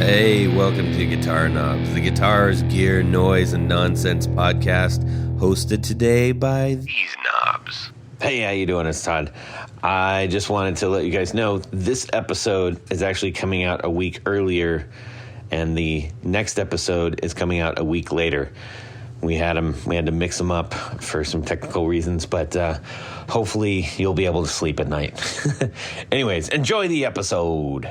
Hey, welcome to Guitar Knobs, the guitars, gear, noise, and nonsense podcast, hosted today by these knobs. Hey, how you doing? It's Todd. I just wanted to let you guys know this episode is actually coming out a week earlier, and the next episode is coming out a week later. We had to mix them up for some technical reasons, but hopefully you'll be able to sleep at night. Anyways, enjoy the episode.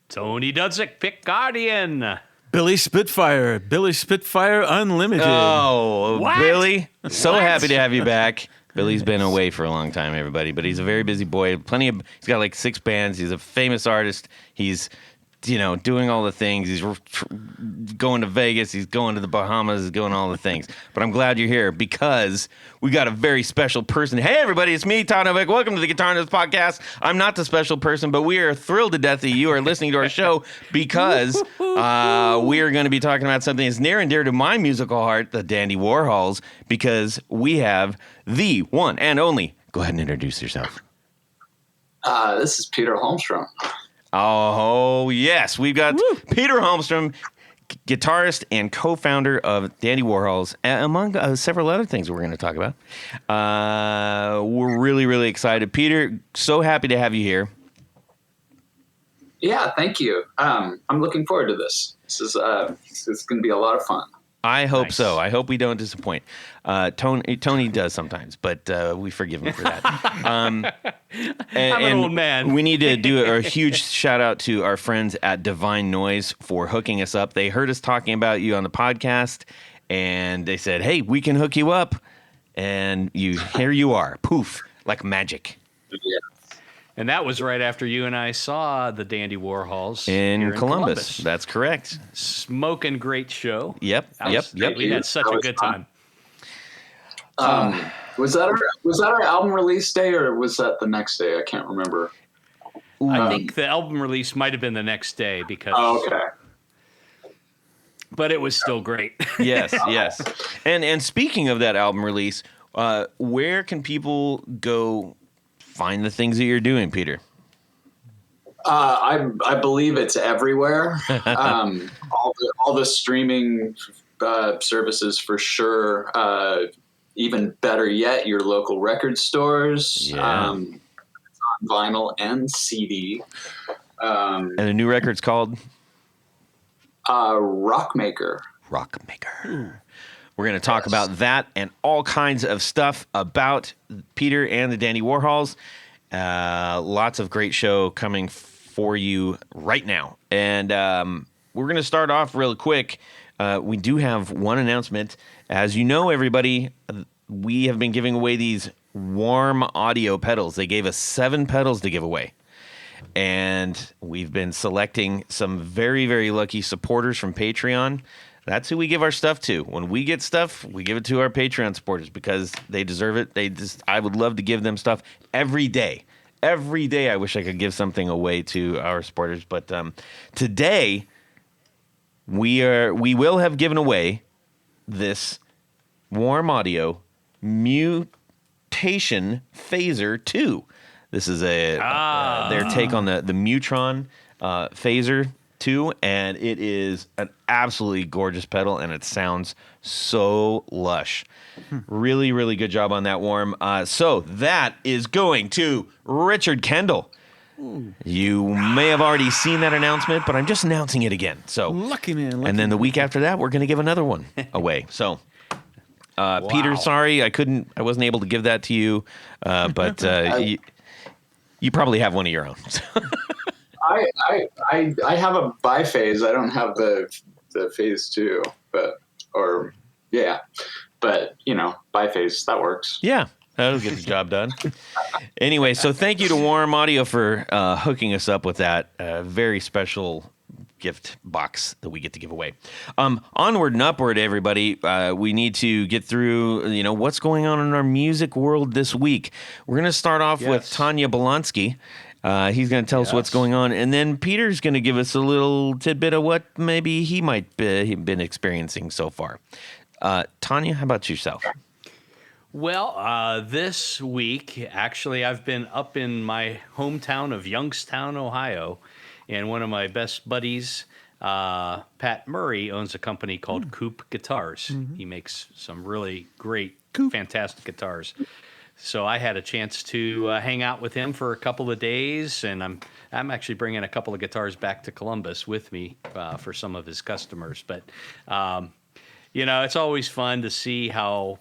Tony Dudzik, Pick Guardian. Billy Spitfire Unlimited. Oh, What? Billy, so What? happy to have you back. Billy's been away for a long time, everybody, but he's a very busy boy. He's got like 6 bands. He's a famous artist. He's, doing all the things. He's going to Vegas. He's going to the Bahamas. He's going all the things. But I'm glad you're here because we got a very special person. Hey, everybody, it's me, Todd Novak. Welcome to the Guitar Nerds Podcast. I'm not the special person, but we are thrilled to death that you are listening to our show because we are going to be talking about something that's near and dear to my musical heart, the Dandy Warhols, because we have the one and only. Go ahead and introduce yourself. This is Peter Holmstrom. Oh, yes. We've got Peter Holmstrom, guitarist and co-founder of Dandy Warhols, among several other things we're going to talk about. We're really, really excited. Peter, so happy to have you here. Yeah, thank you. I'm looking forward to this. This is it's going to be a lot of fun. I hope Nice. so. I hope we don't disappoint. Tony does sometimes, but we forgive him for that. I'm an old man. We need to do a huge shout out to our friends at Divine Noise for hooking us up. They heard us talking about you on the podcast, and they said, "Hey, we can hook you up." And here you are, poof, like magic. Yeah. And that was right after you and I saw the Dandy Warhols In here Columbus. That's correct. Smoking great show. Yep. We had such That a was good fun. time. Was that our album release day, or was that the next day? I can't remember. I think the album release might have been the next day because, Oh, okay. but it was still great. Yes, yes. And speaking of that album release, where can people go find the things that you're doing, Peter? I believe it's everywhere. All the streaming services for sure. Even better yet, your local record stores. Yeah. It's on vinyl and CD. And the new record's called Rockmaker. Rockmaker. We're going to talk about that and all kinds of stuff about Peter and the Dandy Warhols. Lots of great show coming for you right now. And we're going to start off real quick. We do have one announcement. As you know, everybody, we have been giving away these warm audio pedals. They gave us 7 pedals to give away. And we've been selecting some very, very lucky supporters from Patreon. That's who we give our stuff to. When we get stuff, we give it to our Patreon supporters because they deserve it. I would love to give them stuff every day. Every day I wish I could give something away to our supporters. But today we will have given away this warm audio Mutation Phaser 2. This is their take on the Mutron Phaser 2, and it is an absolutely gorgeous pedal, and it sounds so lush. Really, really good job on that, Warm. So that is going to Richard Kendall. You may have already seen that announcement, but I'm just announcing it again. So Lucky man. and then the week after that, we're going to give another one away. So, Peter, sorry, I wasn't able to give that to you, but you probably have one of your own. I have a biphase. I don't have the phase 2, but biphase, that works. Yeah, that'll get the job done. Anyway, so thank you to Warm Audio for hooking us up with that very special gift box that we get to give away. Onward and upward, everybody. We need to get through, what's going on in our music world this week. We're going to start off with Tanya Bolonsky. He's going to tell us what's going on, and then Peter's going to give us a little tidbit of what maybe he might been experiencing so far. Tanya, how about yourself? Well, this week, actually, I've been up in my hometown of Youngstown, Ohio, and one of my best buddies Pat Murray owns a company called Coop Guitars. He makes some really great, fantastic guitars. So I had a chance to hang out with him for a couple of days, and I'm actually bringing a couple of guitars back to Columbus with me for some of his customers. But it's always fun to see how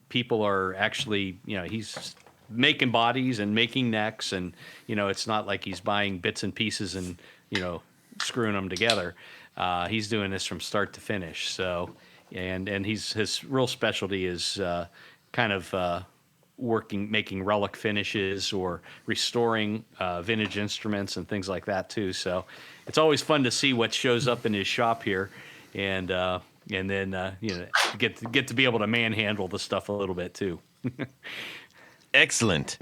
people are actually he's making bodies and making necks, and it's not like he's buying bits and pieces and screwing them together. He's doing this from start to finish. So and his real specialty is kind of making relic finishes or restoring vintage instruments and things like that too. So it's always fun to see what shows up in his shop here, and then get to be able to manhandle the stuff a little bit too. Excellent.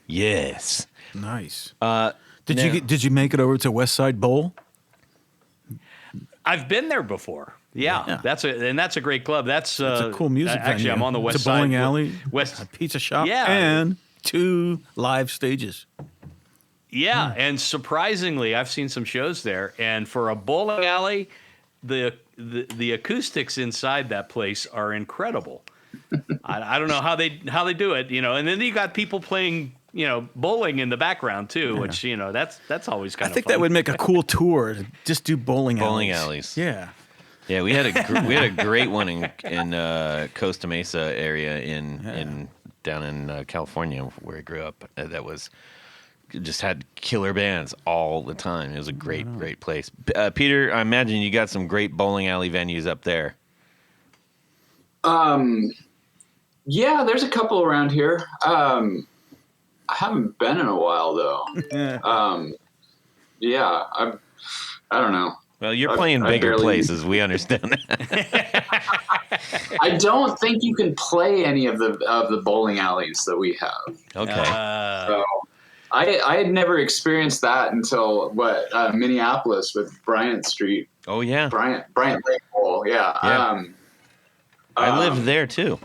Yes. Nice. Did you make it over to West Side Bowl? I've been there before. Yeah. That's a great club. That's a cool music venue. Actually, I'm on the west it's a bowling side. alley, West a pizza shop, Yeah. and 2 live stages. Yeah, and surprisingly, I've seen some shows there, and for a bowling alley, the acoustics inside that place are incredible. I don't know how they do it, and then you got people playing, bowling in the background too, which that's always kind of. I think fun. that would make a cool tour to just do bowling alleys. Yeah. Yeah, we had a great one in Costa Mesa area down in California where I grew up. That was just had killer bands all the time. It was a great place. Peter, I imagine you got some great bowling alley venues up there. Yeah, there's a couple around here. I haven't been in a while though. Yeah, I don't know. Well, you're playing bigger places. We understand that. I don't think you can play any of the bowling alleys that we have. Okay. So I had never experienced that until Minneapolis with Bryant Street. Oh yeah. Bryant Lake Bowl. Yeah. Yeah. I lived there too.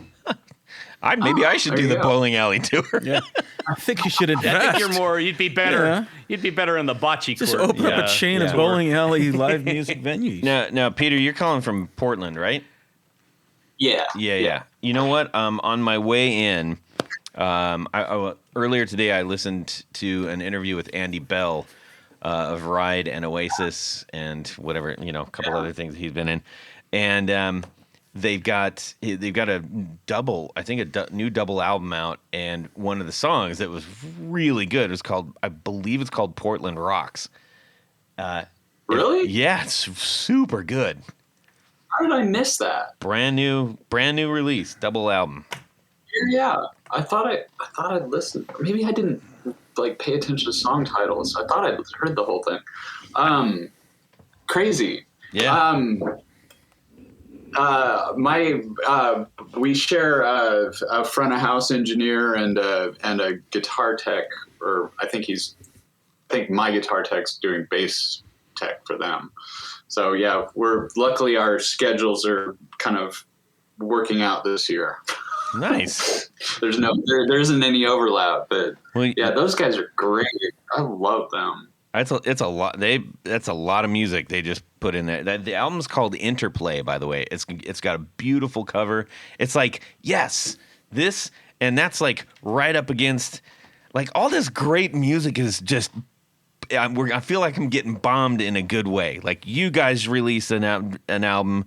Maybe I should do the bowling alley tour. Yeah. I think you should invest. I think you'd be better. Yeah. You'd be better in the bocce Just court. open up a chain of bowling alley live music venues. Now, Peter, you're calling from Portland, right? Yeah. Yeah. You know what? On my way in, earlier today, I listened to an interview with Andy Bell of Ride and Oasis and whatever, a couple other things he's been in, and they've got a new double album out, and one of the songs that was really good was I believe it's called Portland Rocks. Really? Yeah, it's super good. How did I miss that? Brand new release, double album. Yeah. I thought I'd listened. Maybe I didn't pay attention to song titles. I thought I'd heard the whole thing. Crazy. Yeah. We share a front of house engineer and a guitar tech, or I think my guitar tech's doing bass tech for them. So yeah, luckily our schedules are kind of working out this year. Nice. There isn't any overlap, but those guys are great. I love them. It's a lot. That's a lot of music they just put in there. The album's called Interplay, by the way. It's got a beautiful cover. It's like, yes, this, and that's right up against all this great music is just. I feel like I'm getting bombed in a good way. You guys released an album.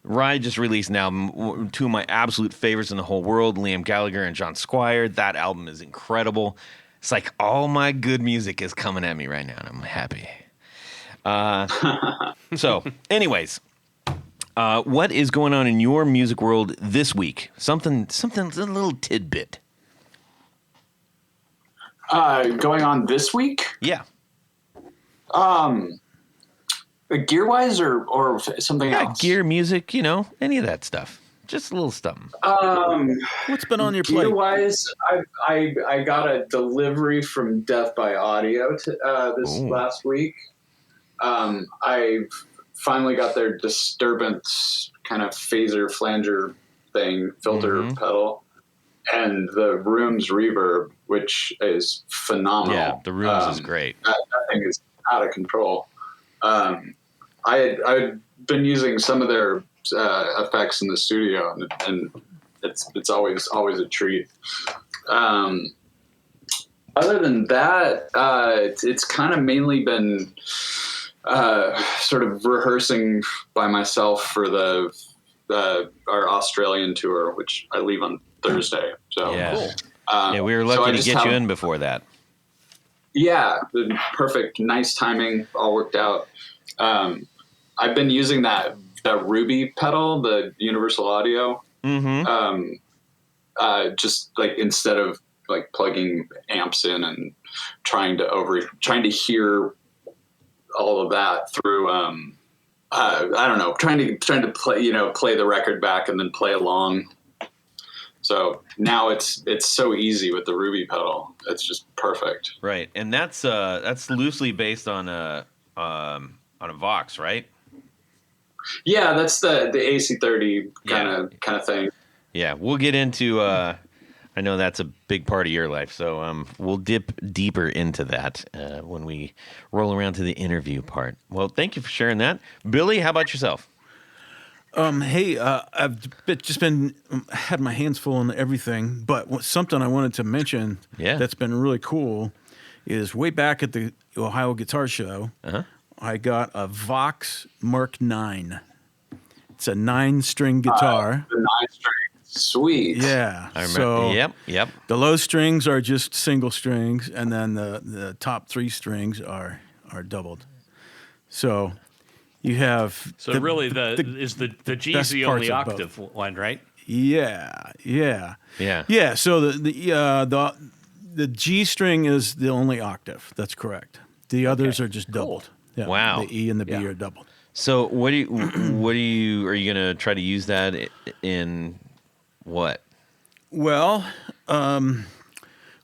Ride just released an album. 2 of my absolute favorites in the whole world, Liam Gallagher and John Squire. That album is incredible. It's all my good music is coming at me right now, and I'm happy. So, anyways, what is going on in your music world this week? Something, a little tidbit. Going on this week? Yeah. Gear wise or something else? Gear, music, any of that stuff. Just a little something. What's been on your plate? Gear-wise, I got a delivery from Death by Audio this last week. I finally got their disturbance kind of phaser flanger thing, filter pedal, and the Room's reverb, which is phenomenal. Yeah, the Rooms is great. That thing is out of control. I'd been using some of their effects in the studio, and it's always a treat. Other than that, it's kind of mainly been sort of rehearsing by myself for our Australian tour, which I leave on Thursday. So Yeah. Cool. Yeah, we were lucky to get you in before that. Yeah, perfect, nice timing, all worked out. I've been using that Ruby pedal, the Universal Audio. Mm-hmm. Just like instead of like plugging amps in and trying to hear all of that through I don't know, trying to play the record back and then play along. So now it's so easy with the Ruby pedal. It's just perfect. Right, and that's loosely based on a Vox, right? Yeah, that's the AC30 kind of thing. Yeah, we'll get into. I know that's a big part of your life, so we'll dip deeper into that when we roll around to the interview part. Well, thank you for sharing that, Billy. How about yourself? Hey, I've just been had my hands full on everything, but something I wanted to mention that's been really cool is way back at the Ohio Guitar Show, I got a Vox Mark 9. It's a 9-string guitar. The 9-string. Sweet. Yeah. I remember. So Yep. the low strings are just single strings, and then the top 3 strings are doubled. So you have Really the G's the only octave one, right? Yeah. So the G string is the only octave. That's correct. The others are just doubled. Yeah. Wow. The E and the B are doubled. So are you gonna try to use that in what? Well,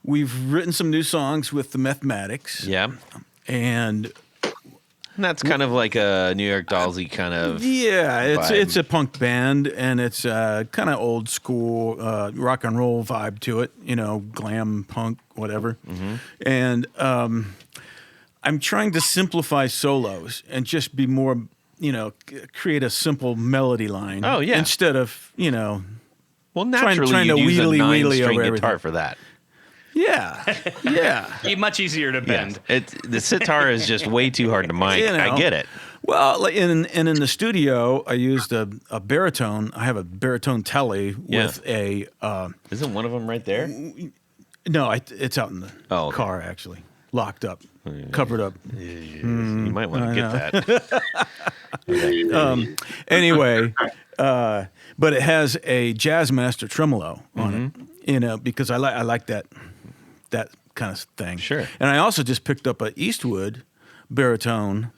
we've written some new songs with the Mathematics. Yeah. And that's kind of like a New York Dollsy kind of. Yeah, vibe. it's a punk band, and it's kind of old school rock and roll vibe to it. Glam punk, whatever. Mm-hmm. And I'm trying to simplify solos and just be more, create a simple melody line. Oh yeah. Instead of well, naturally trying to you'd use a wheelie 9-string over guitar everything. for that. Yeah. Much easier to bend. The sitar is just way too hard to mic. I get it. Well, in the studio, I used a baritone. I have a baritone telly with a. Isn't one of them right there? No, it's out in the car actually, locked up, covered up. You might want to get that. Anyway, but it has a Jazzmaster tremolo on it. Because I like that kind of thing. Sure. And I also just picked up a Eastwood baritone,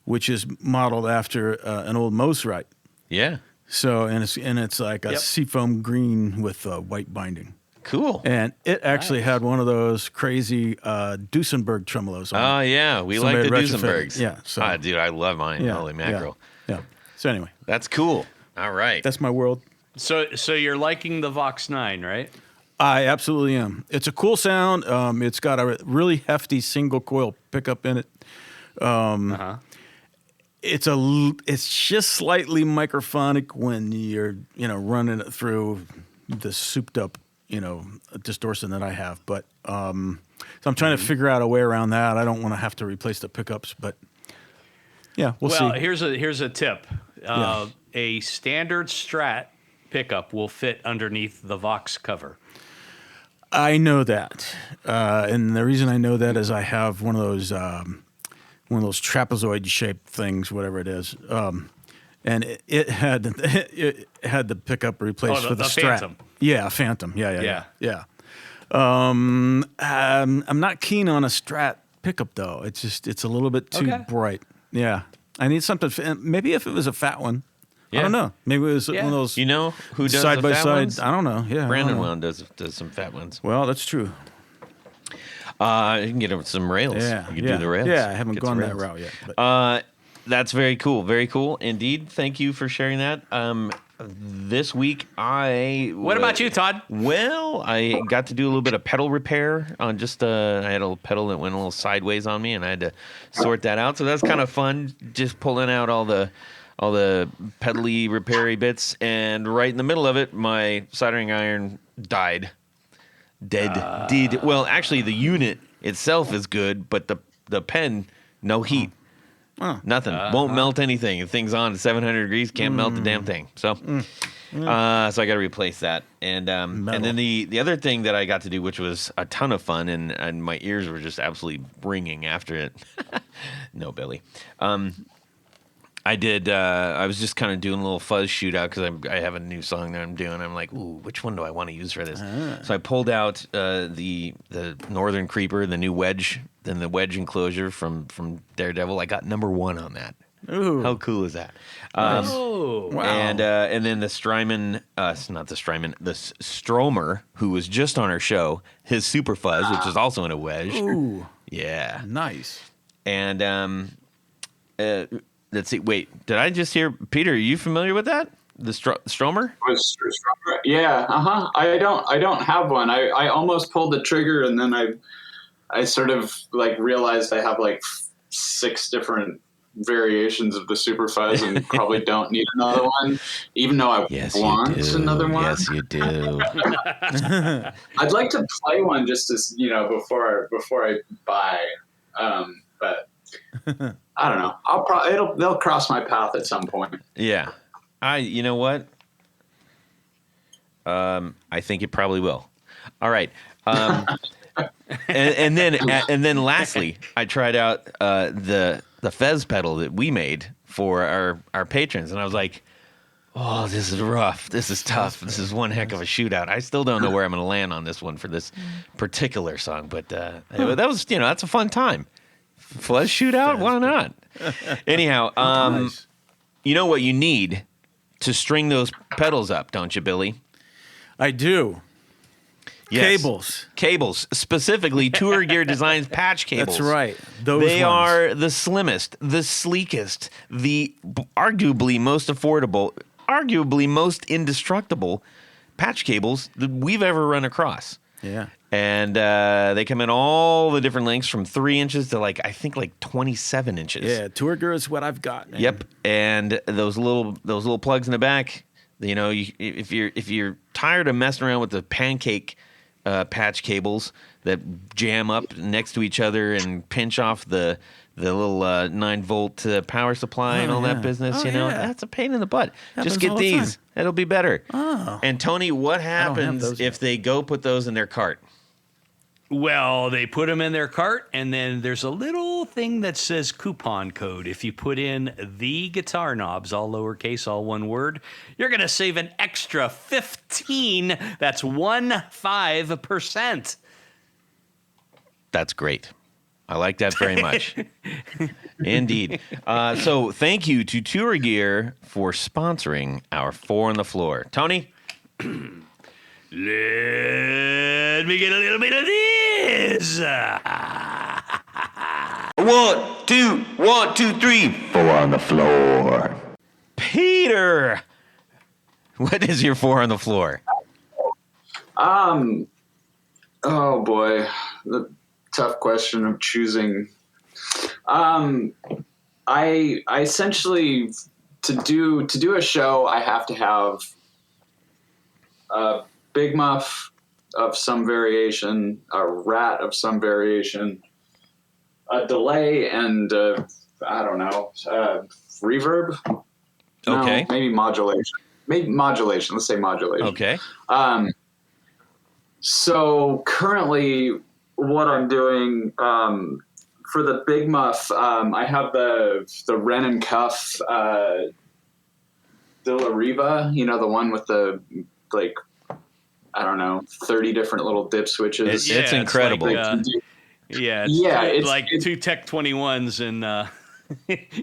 which is modeled after an old Mosrite. Yeah. So and it's like a seafoam green with white binding. Cool. And it actually had one of those crazy Duesenberg tremolos on it. Oh yeah, we like the Duesenbergs. Yeah. So dude, I love mine. Holy mackerel. Yeah. So anyway, that's cool. All right. that's my world. So you're liking the Vox 9, right? I absolutely am. It's a cool sound. It's got a really hefty single coil pickup in it. It's just slightly microphonic when you're running it through the souped up distortion that I have. But so I'm trying to figure out a way around that. I don't want to have to replace the pickups, but yeah, we'll see. Well, here's a tip. A standard Strat pickup will fit underneath the Vox cover. I know that, and the reason I know that is I have one of those trapezoid shaped things, whatever it is, and it had the pickup replaced for the Strat. Phantom. Yeah, Phantom. Yeah. I'm not keen on a Strat pickup though. It's a little bit too bright. Yeah, I need something. Maybe if it was a fat one. I don't know. Maybe it was one of those. You know who does side the by fat side? ones? I don't know. Yeah, Brandon Willen does some fat ones. Well, that's true. You can get him some rails. Yeah, you can do the rails. Yeah, I haven't Get gone some that rails. route yet. But. That's very cool. Very cool indeed. Thank you for sharing that. This week What about you, Todd? Well, I got to do a little bit of pedal repair on just I had a pedal that went a little sideways on me, and I had to sort that out. So that's kind of fun, just pulling out all the pedally repairy bits. And right in the middle of it, my soldering iron died. Dead. Well, actually, the unit itself is good, but the pen, no heat. Nothing. Won't melt anything. If thing's on at 700 degrees, can't melt the damn thing. So so I got to replace that. And then the other thing that I got to do, which was a ton of fun, and my ears were just absolutely ringing after it. No, Billy. I did. I was just kind of doing a little fuzz shootout because I have a new song that I'm doing. I'm like, ooh, which one do I want to use for this? So I pulled out the Northern Creeper, the new wedge, then the wedge enclosure from Daredevil. I got number 1 on that. Ooh. How cool is that? Wow. And then the Strymon, not the Strymon, the Stromer, who was just on our show, his Super Fuzz, which is also in a wedge. Ooh. Yeah. Nice. And let's see. Wait, did I just hear Peter? Are you familiar with that? The Stromer? Yeah. I don't have one. I almost pulled the trigger, and then I sort of like realized I have like 6 different variations of the Super Fuzz, and probably don't need another one, even though I want another one. Yes, you do. I'd like to play one just as before I buy, but. I don't know. They'll cross my path at some point. Yeah. You know what? I think it probably will. All right. And then lastly, I tried out the Fez pedal that we made for our patrons, and I was like, oh, this is rough. This is tough. This is one heck of a shootout. I still don't know where I'm going to land on this one for this particular song, but that was, that's a fun time. Fuzz shootout? Why not? Anyhow, Nice. You know what you need to string those pedals up, don't you, Billy? I do. Yes. Cables. Specifically, Tour Gear Designs patch cables. That's right. They are the slimmest, the sleekest, the arguably most affordable, arguably most indestructible patch cables that we've ever run across. Yeah. And they come in all the different lengths from 3 inches to I think 27 inches. Yeah, Tour Gear is what I've got. Man. Yep. And those little plugs in the back, if you're tired of messing around with the pancake patch cables that jam up next to each other and pinch off the little 9-volt power supply and all that business, that's a pain in the butt. Just get these. It'll be better. Oh. And Tony, what happens if they go put those in their cart? Well, they put them in their cart, and then there's a little thing that says coupon code. If you put in the guitar knobs, all lowercase, all one word, you're going to save an extra 15. That's 15%. That's great. I like that very much. Indeed. So thank you to Tour Gear for sponsoring our 4 on the Floor. Tony? Let me get a little bit of this. 1, 2, 3. 4 on the floor. Peter, what is your 4 on the floor? Oh boy, the tough question of choosing. I essentially to do a show, I have to have a big muff of some variation, a rat of some variation, a delay, and I don't know, reverb. Okay. No, maybe modulation. Maybe modulation. Let's say modulation. Okay. So currently, what I'm doing for the big muff, I have the Wren and Cuff De La Riva. The one with the 30 different little dip switches. It's incredible. It's like 2 Tech 21s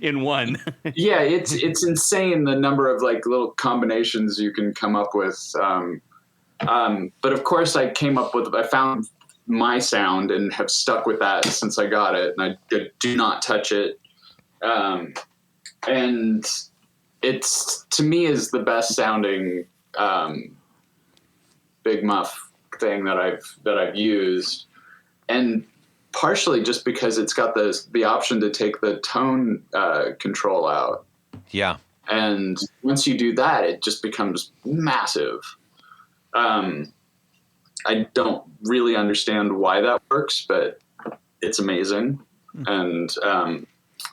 in one. Yeah, it's insane the number of little combinations you can come up with. But of course, I found my sound and have stuck with that since I got it, and I do not touch it. and it's, to me, is the best sounding Big Muff thing that I've used, and partially just because it's got the option to take the tone control out. Yeah. And once you do that, it just becomes massive. I don't really understand why that works, but it's amazing. And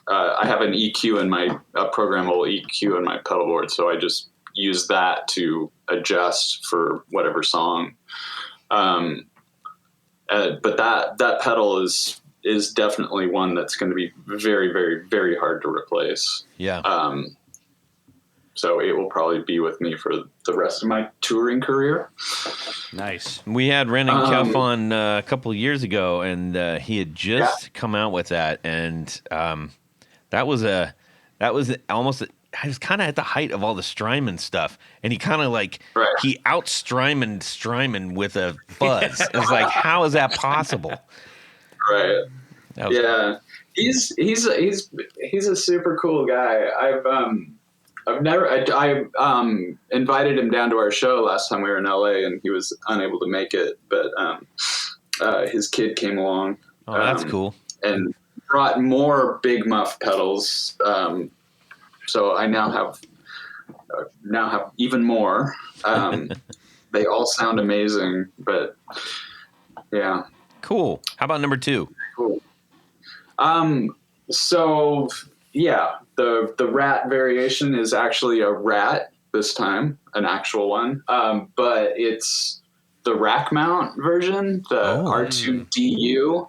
I have an EQ in my programmable EQ in my pedal board, so I just use that to adjust for whatever song. But that pedal is definitely one that's going to be very, very, very hard to replace. Yeah. So it will probably be with me for the rest of my touring career. Nice. We had Rendon Kuff on a couple of years ago, and he had just come out with that, and that was almost. I was kind of at the height of all the Strymon stuff, and he kind of he out Strymon with a buzz. It was like, how is that possible? Right. Yeah. He's a super cool guy. I invited him down to our show last time we were in LA, and he was unable to make it, but his kid came along. Oh, that's cool. And brought more Big Muff pedals. So I now have even more. They all sound amazing, but yeah. Cool. How about number 2? Cool. So yeah, the rat variation is actually a rat this time, an actual one. But it's the rack mount version, the R2DU.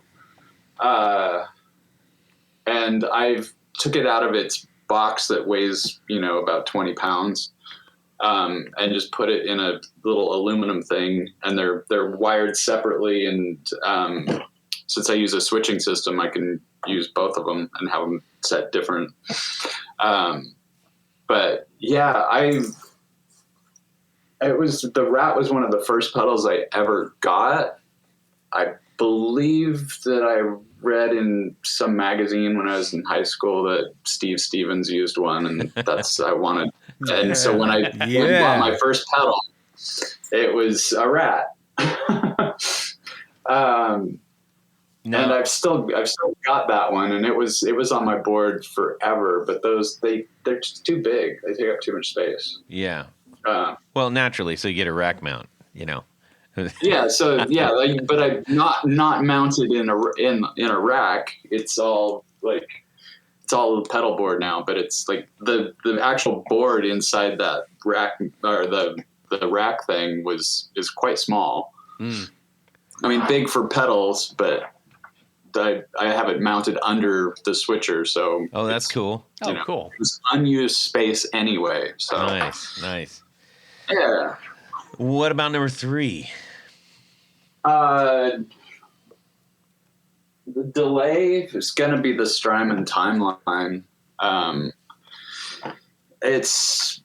And I've took it out of its box that weighs, about 20 pounds, and just put it in a little aluminum thing, and they're wired separately. And since I use a switching system, I can use both of them and have them set different. But yeah, the Rat was one of the first pedals I ever got. I believe that I read in some magazine when I was in high school that Steve Stevens used one, and that's I wanted. And so when I bought my first pedal, it was a Rat. And I've still got that one, and it was on my board forever. But they're just too big. They take up too much space. Yeah. Well, naturally, so you get a rack mount, Yeah. So yeah, but I not mounted in a rack. It's all the pedal board now, but it's like the actual board inside that rack, or the rack thing is quite small. I mean, big for pedals, but I have it mounted under the switcher, so that's cool. Cool. It's unused space anyway. So nice. Yeah. What about number 3? The delay is going to be the Strymon Timeline. It's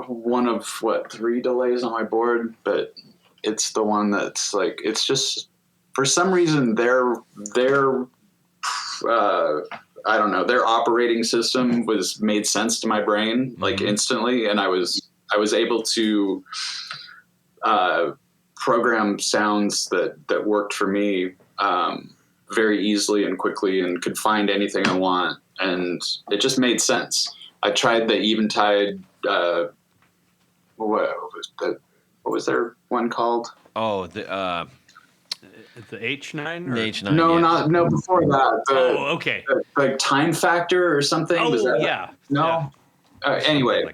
one of 3 delays on my board, but it's the one that's it's just, for some reason, their I don't know, their operating system made sense to my brain instantly, and I was able to program sounds that worked for me very easily and quickly, and could find anything I want, and it just made sense. I tried the Eventide. What was their one called? Oh, the H9? Or? The H9. No, before that. Okay. Like Time Factor or something. Oh, was that, yeah. No. Yeah. Anyway,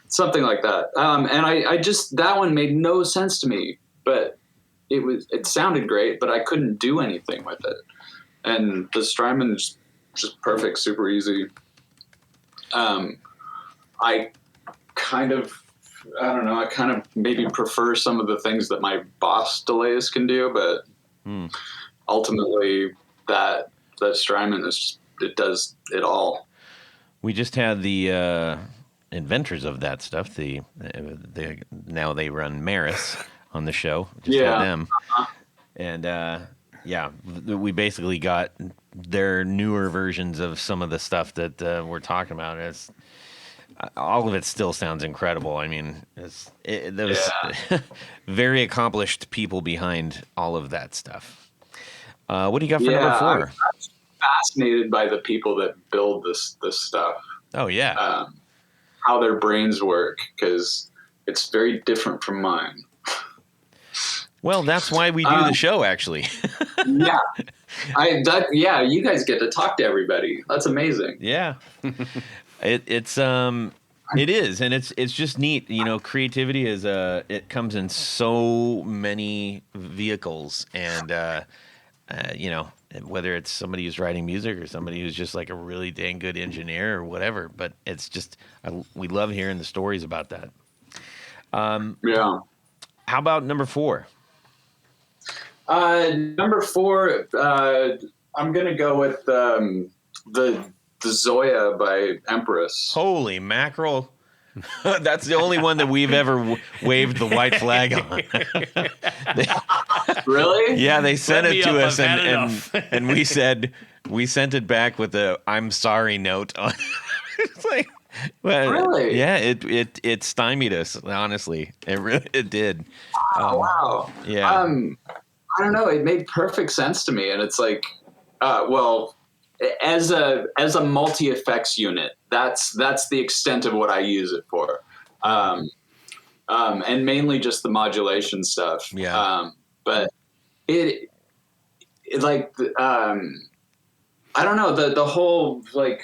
something like that. And I just, that one made no sense to me, but it sounded great, but I couldn't do anything with it. And the Strymon is just perfect, super easy. I kind of maybe prefer some of the things that my Boss delays can do, but ultimately that Strymon it does it all. We just had the inventors of that stuff. Now they run Maris on the show. Just had them, and Yeah, we basically got their newer versions of some of the stuff that we're talking about. All of it still sounds incredible. I mean, there was very accomplished people behind all of that stuff. What do you got for number 4? I'm fascinated by the people that build this stuff. Oh yeah, how their brains work, because it's very different from mine. Well, that's why we do the show, actually. Yeah. You guys get to talk to everybody. That's amazing. Yeah. It is, and it's just neat. You know, creativity it comes in so many vehicles, and you know, whether it's somebody who's writing music or somebody who's just like a really dang good engineer or whatever. But it's just we love hearing the stories about that. Yeah. How about number 4? Number 4, I'm gonna go with the Zoya by Empress. Holy mackerel! That's the only one that we've ever waved the white flag on. Really? Yeah, they sent it to us, and we sent it back with a "I'm sorry" note on. It's like, well, really? Yeah, it stymied us. Honestly, it did. Oh, wow. Yeah. I don't know. It made perfect sense to me, and it's like, well, as a multi effects unit, that's the extent of what I use it for, and mainly just the modulation stuff. Yeah. But it like, I don't know, the whole, like,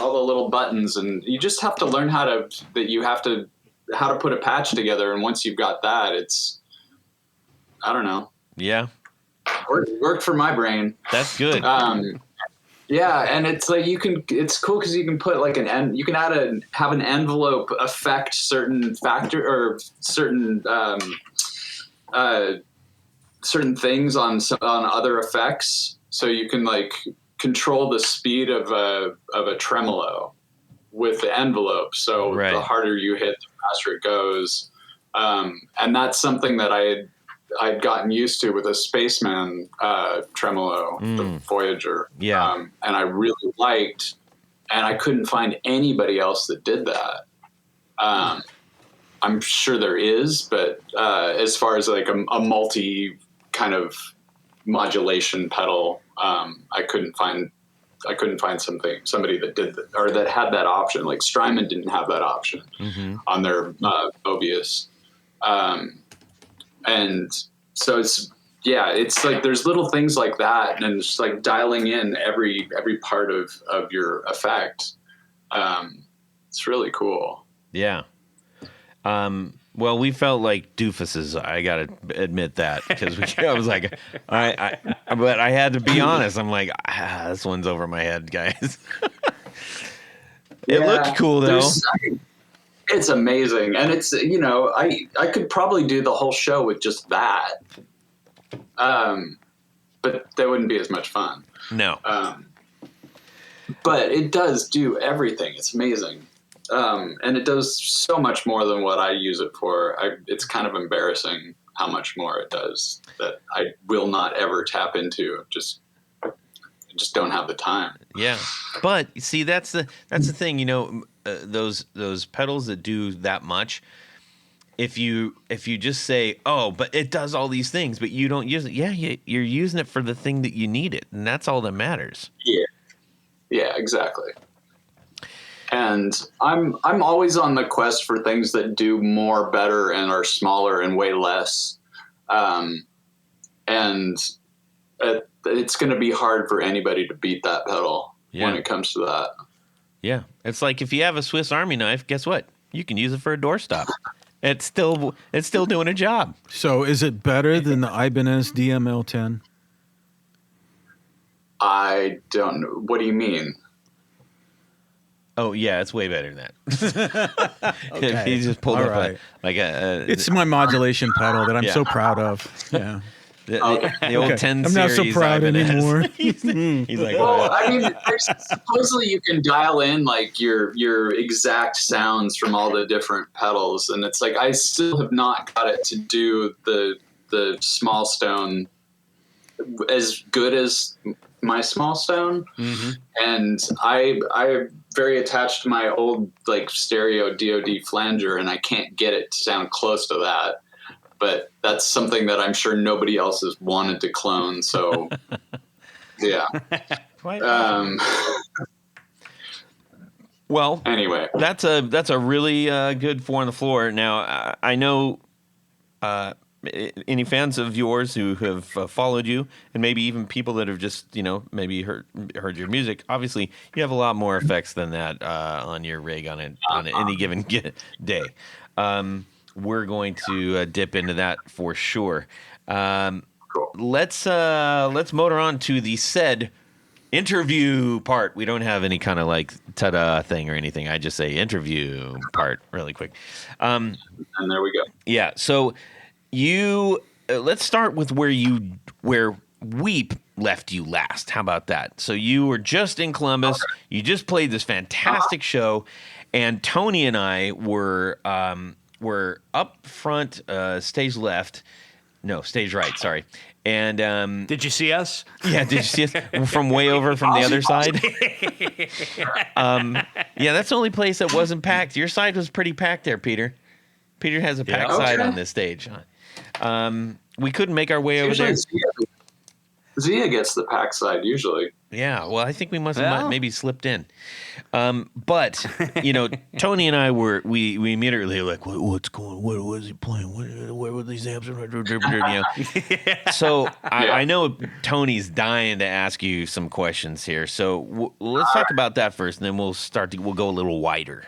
all the little buttons, and you just have to learn how to put a patch together, and once you've got that, it's, I don't know. Yeah. Worked for my brain. That's good. Yeah, and it's like it's cool because you can put like you can have an envelope affect certain factor or certain things on other effects. So you can like control the speed of a tremolo with the envelope. So the harder you hit, the faster it goes. And that's something that I'd gotten used to with a Spaceman tremolo, the Voyager. Yeah. And I really liked, and I couldn't find anybody else that did that. I'm sure there is, but as far as like a multi kind of modulation pedal, I couldn't find somebody that did that, or that had that option. Like Strymon didn't have that option on their Mobius. And so it's like there's little things like that, and it's like dialing in every part of your effect. It's really cool. Yeah. Well, we felt like doofuses. I gotta admit that, because I was like, but I had to be honest. I'm like, this one's over my head, guys. It looked cool though. It's amazing, and it's, you know, I could probably do the whole show with just that, but that wouldn't be as much fun. No. But it does do everything. It's amazing, and it does so much more than what I use it for. It's kind of embarrassing how much more it does that I will not ever tap into. Just don't have the time. Yeah, but see, that's the thing, you know. Those pedals that do that much, if you just say, oh, but it does all these things, but you don't use it, you're using it for the thing that you need it, and that's all that matters. Yeah, exactly. And I'm always on the quest for things that do more, better, and are smaller and weigh less, and it's going to be hard for anybody to beat that pedal when it comes to that. Yeah, it's like if you have a Swiss Army knife, guess what? You can use it for a doorstop. It's still doing a job. So, is it better than the Ibanez DML-10? I don't know. What do you mean? Oh yeah, it's way better than that. Okay. He just pulled up It's my modulation pedal that I'm so proud of. Yeah. The old 10 I'm series. not so proud anymore. He's like, well, I mean, supposedly you can dial in like your exact sounds from all the different pedals, and it's like I still have not got it to do the small stone as good as my small stone. And I'm very attached to my old like stereo DoD flanger, and I can't get it to sound close to that. But that's something that I'm sure nobody else has wanted to clone. So yeah. Well, anyway, that's a really good 4 on the floor. Now, I know any fans of yours who have followed you, and maybe even people that have just maybe heard your music. Obviously, you have a lot more effects than that on your rig on any given day. We're going to dip into that for sure. cool. Let's motor on to the said interview part. We don't have any kind of like ta-da thing or anything. I just say interview part really quick. And there we go. Yeah. So you let's start with where Weep left you last. How about that? So you were just in Columbus. Okay. You just played this fantastic show, and Tony and I were up front, stage left. No, stage right. Sorry. And did you see us? Yeah, did you see us from way over from the other side? Yeah, that's the only place that wasn't packed. Your side was pretty packed there, Peter. Peter has a packed side on this stage. We couldn't make our way over there. Zia gets the packed side usually. Yeah, well, I think we must have maybe slipped in. But Tony and I we immediately were like, what's going? What was he playing? Where were these amps? So I know Tony's dying to ask you some questions here. So let's talk about that first, and then we'll go a little wider.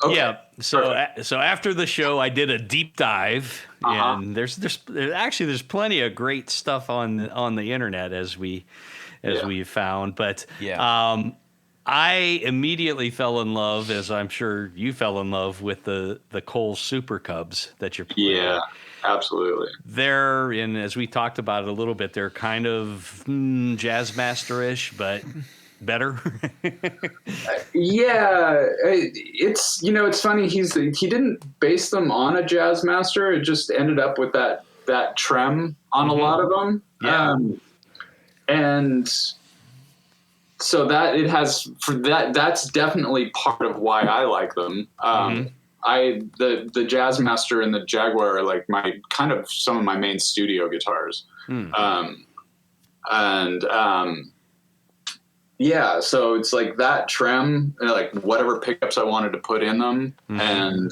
Okay. Yeah. So after the show, I did a deep dive, and there's plenty of great stuff on the internet as we found. But I immediately fell in love, as I'm sure you fell in love with the Cole Super Cubs that you're playing. Yeah, absolutely. They're, and as we talked about it a little bit, they're kind of jazz master-ish, but better. Yeah, it's funny. He didn't base them on a jazz master. It just ended up with that trem on a lot of them. Yeah. And so that it has for that's definitely part of why I like them. The Jazz Master and the Jaguar are like some of my main studio guitars. Yeah, so it's like that trem, like whatever pickups I wanted to put in them, and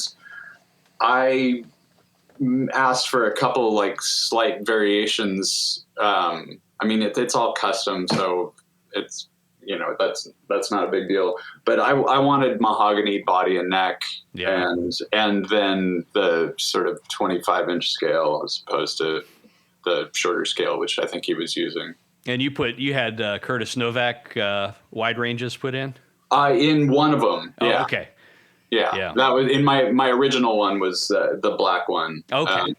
I asked for a couple like slight variations. I mean, it's all custom, so it's that's not a big deal. But I wanted mahogany body and neck, and then the sort of 25-inch scale as opposed to the shorter scale, which I think he was using. And you had Curtis Novak wide ranges put in? In one of them. Yeah. Oh, okay. Yeah. That was in my original one was the black one. Okay.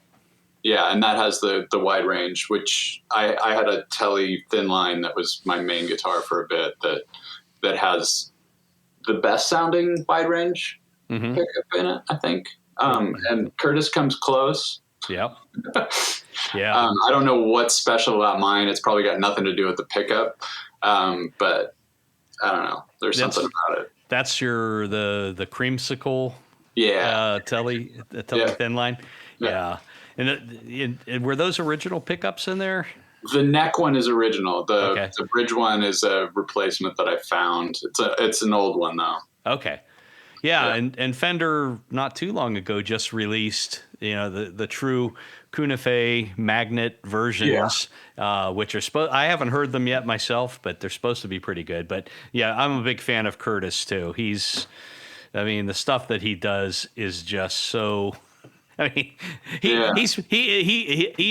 And that has the wide range, which I had a Tele thin line that was my main guitar for a bit that has the best sounding wide range pickup in it, I think. And Curtis comes close. Yep. Yeah. I don't know what's special about mine. It's probably got nothing to do with the pickup. But I don't know. There's something about it. That's the creamsicle. Tele thin line. Yeah. And were those original pickups in there? The neck one is original. The bridge one is a replacement that I found. It's an old one though. Okay. Yeah. And Fender not too long ago just released the true Cuneife magnet versions, which are I haven't heard them yet myself, but they're supposed to be pretty good. But yeah, I'm a big fan of Curtis too. The stuff that he does is just so. I mean, he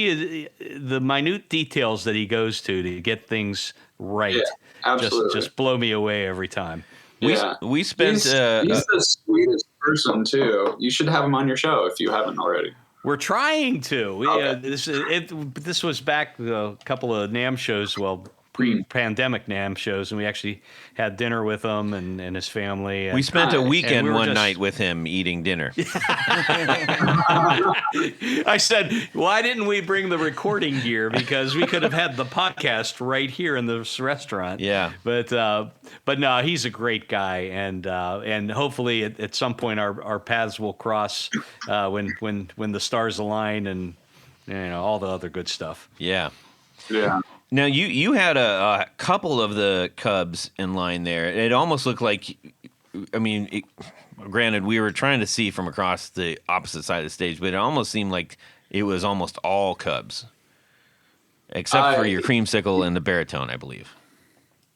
is the minute details that he goes to get things right. Yeah, just blow me away every time. We spent. He's the sweetest person too. You should have him on your show if you haven't already. We're trying to. This was back a couple of NAMM shows. Well, pre-pandemic NAMM shows, and we actually had dinner with him and his family. And, We spent a weekend one just- night with him eating dinner. I said, why didn't we bring the recording gear? Because we could have had the podcast right here in this restaurant. Yeah. But no, he's a great guy, and hopefully at some point our paths will cross when the stars align and all the other good stuff. Yeah. Yeah. Now you had a couple of the Cubs in line there. It almost looked like, granted, we were trying to see from across the opposite side of the stage, but it almost seemed like it was almost all Cubs, except for your creamsicle and the baritone, I believe.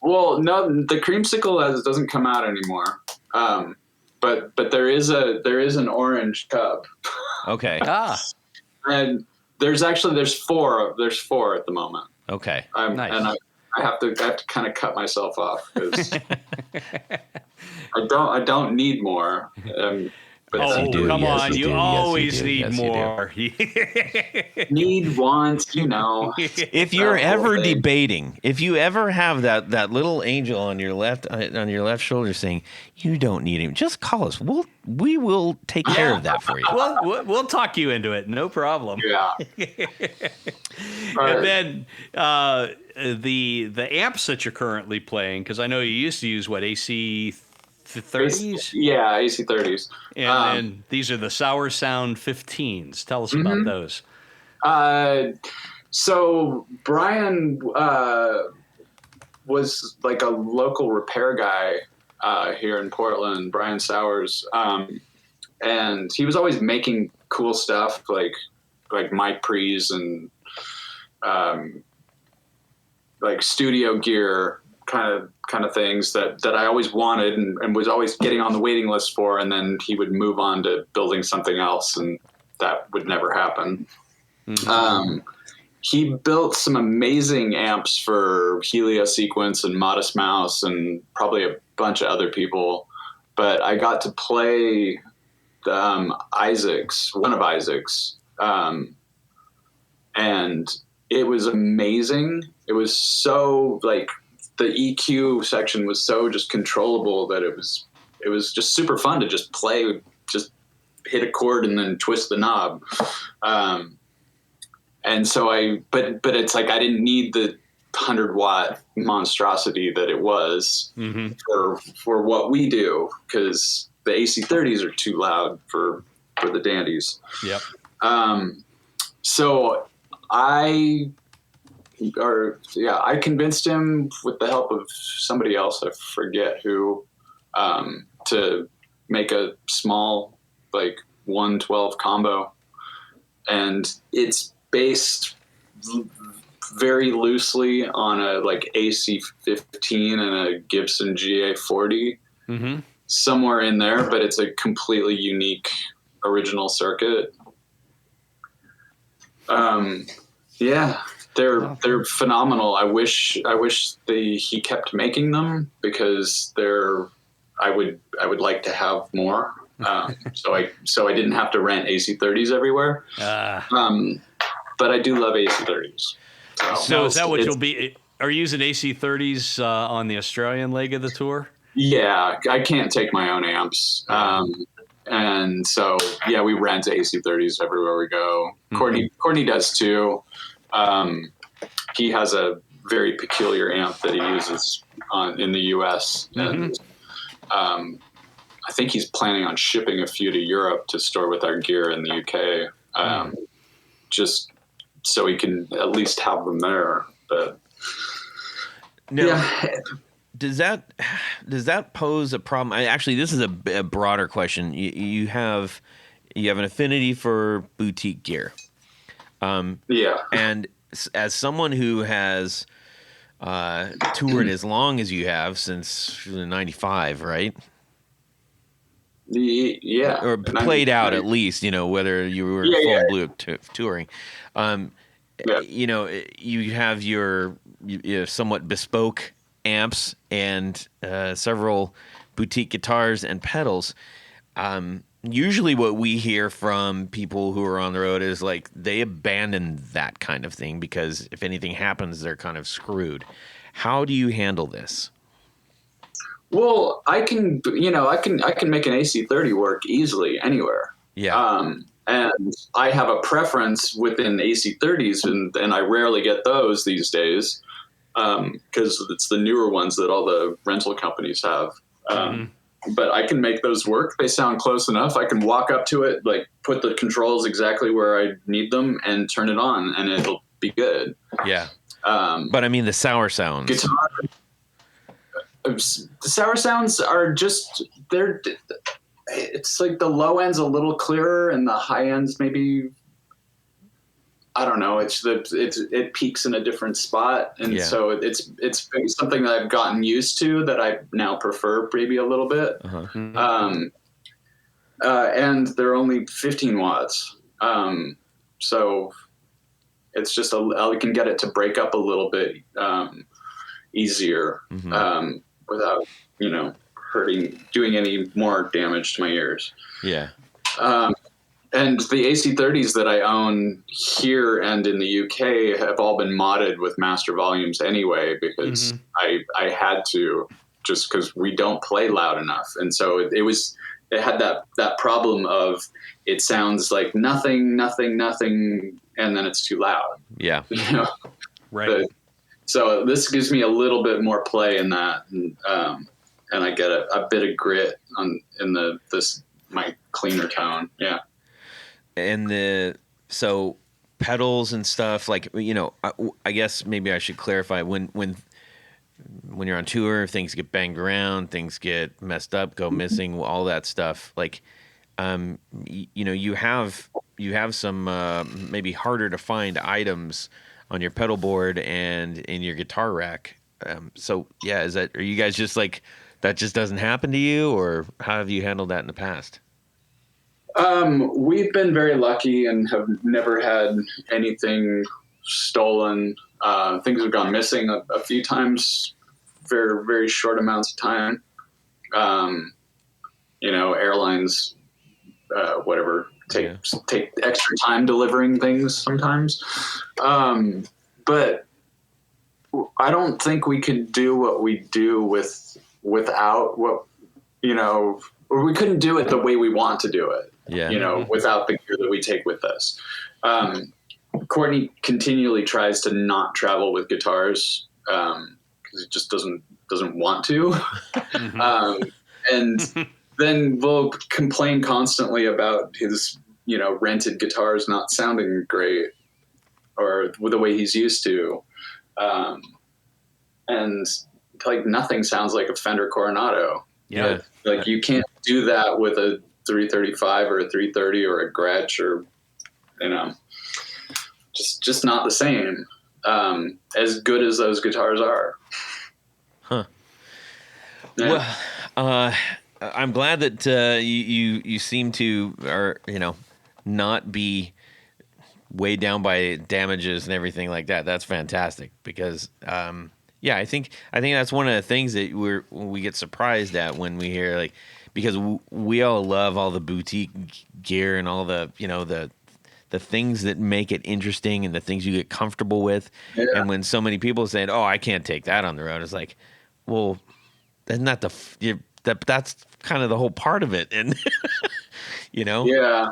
Well, no, the creamsicle doesn't come out anymore. But there is an orange Cub. Okay. And there's four at the moment. Okay. Nice. And I have to kind of cut myself off because I don't need more. But Oh, you do. come Yes, on. you You do. Yes, you always do. need Yes, you do. more. need, want, If you're ever debating, if you ever have that little angel on your left shoulder saying you don't need him, just call us. We will take care of that for you. We'll talk you into it. No problem. Yeah. And then the amps that you're currently playing, because I know you used to use AC 30s. Yeah, AC 30s. And these are the Sour Sound 15s. Tell us about those. So Brian was like a local repair guy here in Portland, Brian Sowers, and he was always making cool stuff like mic pre's and like studio gear kind of things that I always wanted and was always getting on the waiting list for, and then he would move on to building something else, and that would never happen. He built some amazing amps for Helio Sequence and Modest Mouse and probably a bunch of other people, but I got to play one of Isaac's, and it was amazing. It was so like the EQ section was so just controllable that it was just super fun to just play, just hit a chord and then twist the knob. And so but it's like I didn't need the 100-watt monstrosity that it was for what we do, because the AC30s are too loud for the Dandies. Yep. So I convinced him with the help of somebody else, I forget who, to make a small like 112 combo, and it's based very loosely on a like AC15 and a Gibson GA40, somewhere in there, but it's a completely unique original circuit. They're phenomenal. I wish he kept making them, because I would like to have more. So I didn't have to rent AC30s everywhere. But I do love AC30s. So is that what you'll be? Are you using AC30s on the Australian leg of the tour? Yeah, I can't take my own amps. And so, yeah, we rent AC30s everywhere we go. Courtney does too. He has a very peculiar amp that he uses in the US. And I think he's planning on shipping a few to Europe to store with our gear in the UK. Just so he can at least have them there. But now, does that pose a problem? Actually, this is a broader question. You have an affinity for boutique gear. And as someone who has toured as long as you have, since '95, right? Yeah, or played out at least, whether you were full blue touring. You have your somewhat bespoke amps and several boutique guitars and pedals. usually what we hear from people who are on the road is like they abandon that kind of thing because if anything happens, they're kind of screwed. How do you handle this? Well, I can make an AC30 work easily anywhere. Yeah. And I have a preference within AC30s, and I rarely get those these days because it's the newer ones that all the rental companies have. But I can make those work. They sound close enough. I can walk up to it, like put the controls exactly where I need them, and turn it on, and it'll be good. Yeah. But I mean, the sour sounds. Guitar. The sour sounds are just it's like the low end's a little clearer and the high end's maybe, I don't know, it peaks in a different spot, and so it's something that I've gotten used to that I now prefer maybe a little bit. And they're only 15 watts, so it's just I can get it to break up a little bit easier without doing any more damage to my ears. Yeah. And the AC30s that I own here and in the UK have all been modded with master volumes anyway, because I had to, just because we don't play loud enough. And so it had that problem of it sounds like nothing, and then it's too loud. Yeah. Right. So this gives me a little bit more play in that. And I get a bit of grit in my cleaner tone. Yeah. And so pedals and stuff, like, I guess maybe I should clarify when you're on tour, things get banged around, things get messed up, go missing, all that stuff. Like, you have some maybe harder to find items on your pedal board and in your guitar rack. So yeah, are you guys just like, that just doesn't happen to you, or how have you handled that in the past? We've been very lucky and have never had anything stolen. Things have gone missing a few times, very, very short amounts of time. Airlines, whatever, take extra time delivering things sometimes. But I don't think we could do what we do without what, or we couldn't do it the way we want to do it. Yeah. Without the gear that we take with us. Courtney continually tries to not travel with guitars because he just doesn't want to. And then we'll complain constantly about his, rented guitars not sounding great or the way he's used to. And like nothing sounds like a Fender Coronado. Yeah. Like you can't do that with a 335 or a 330 or a Gretsch or, just not the same. As good as those guitars are. Huh. Yeah. Well, I'm glad that you seem to not be weighed down by damages and everything like that. That's fantastic because I think that's one of the things that we get surprised at when we hear, like, because we all love all the boutique gear and all the the things that make it interesting and the things you get comfortable with. Yeah. And when so many people say, "Oh, I can't take that on the road," it's like, well, isn't that that's kind of the whole part of it, and Yeah.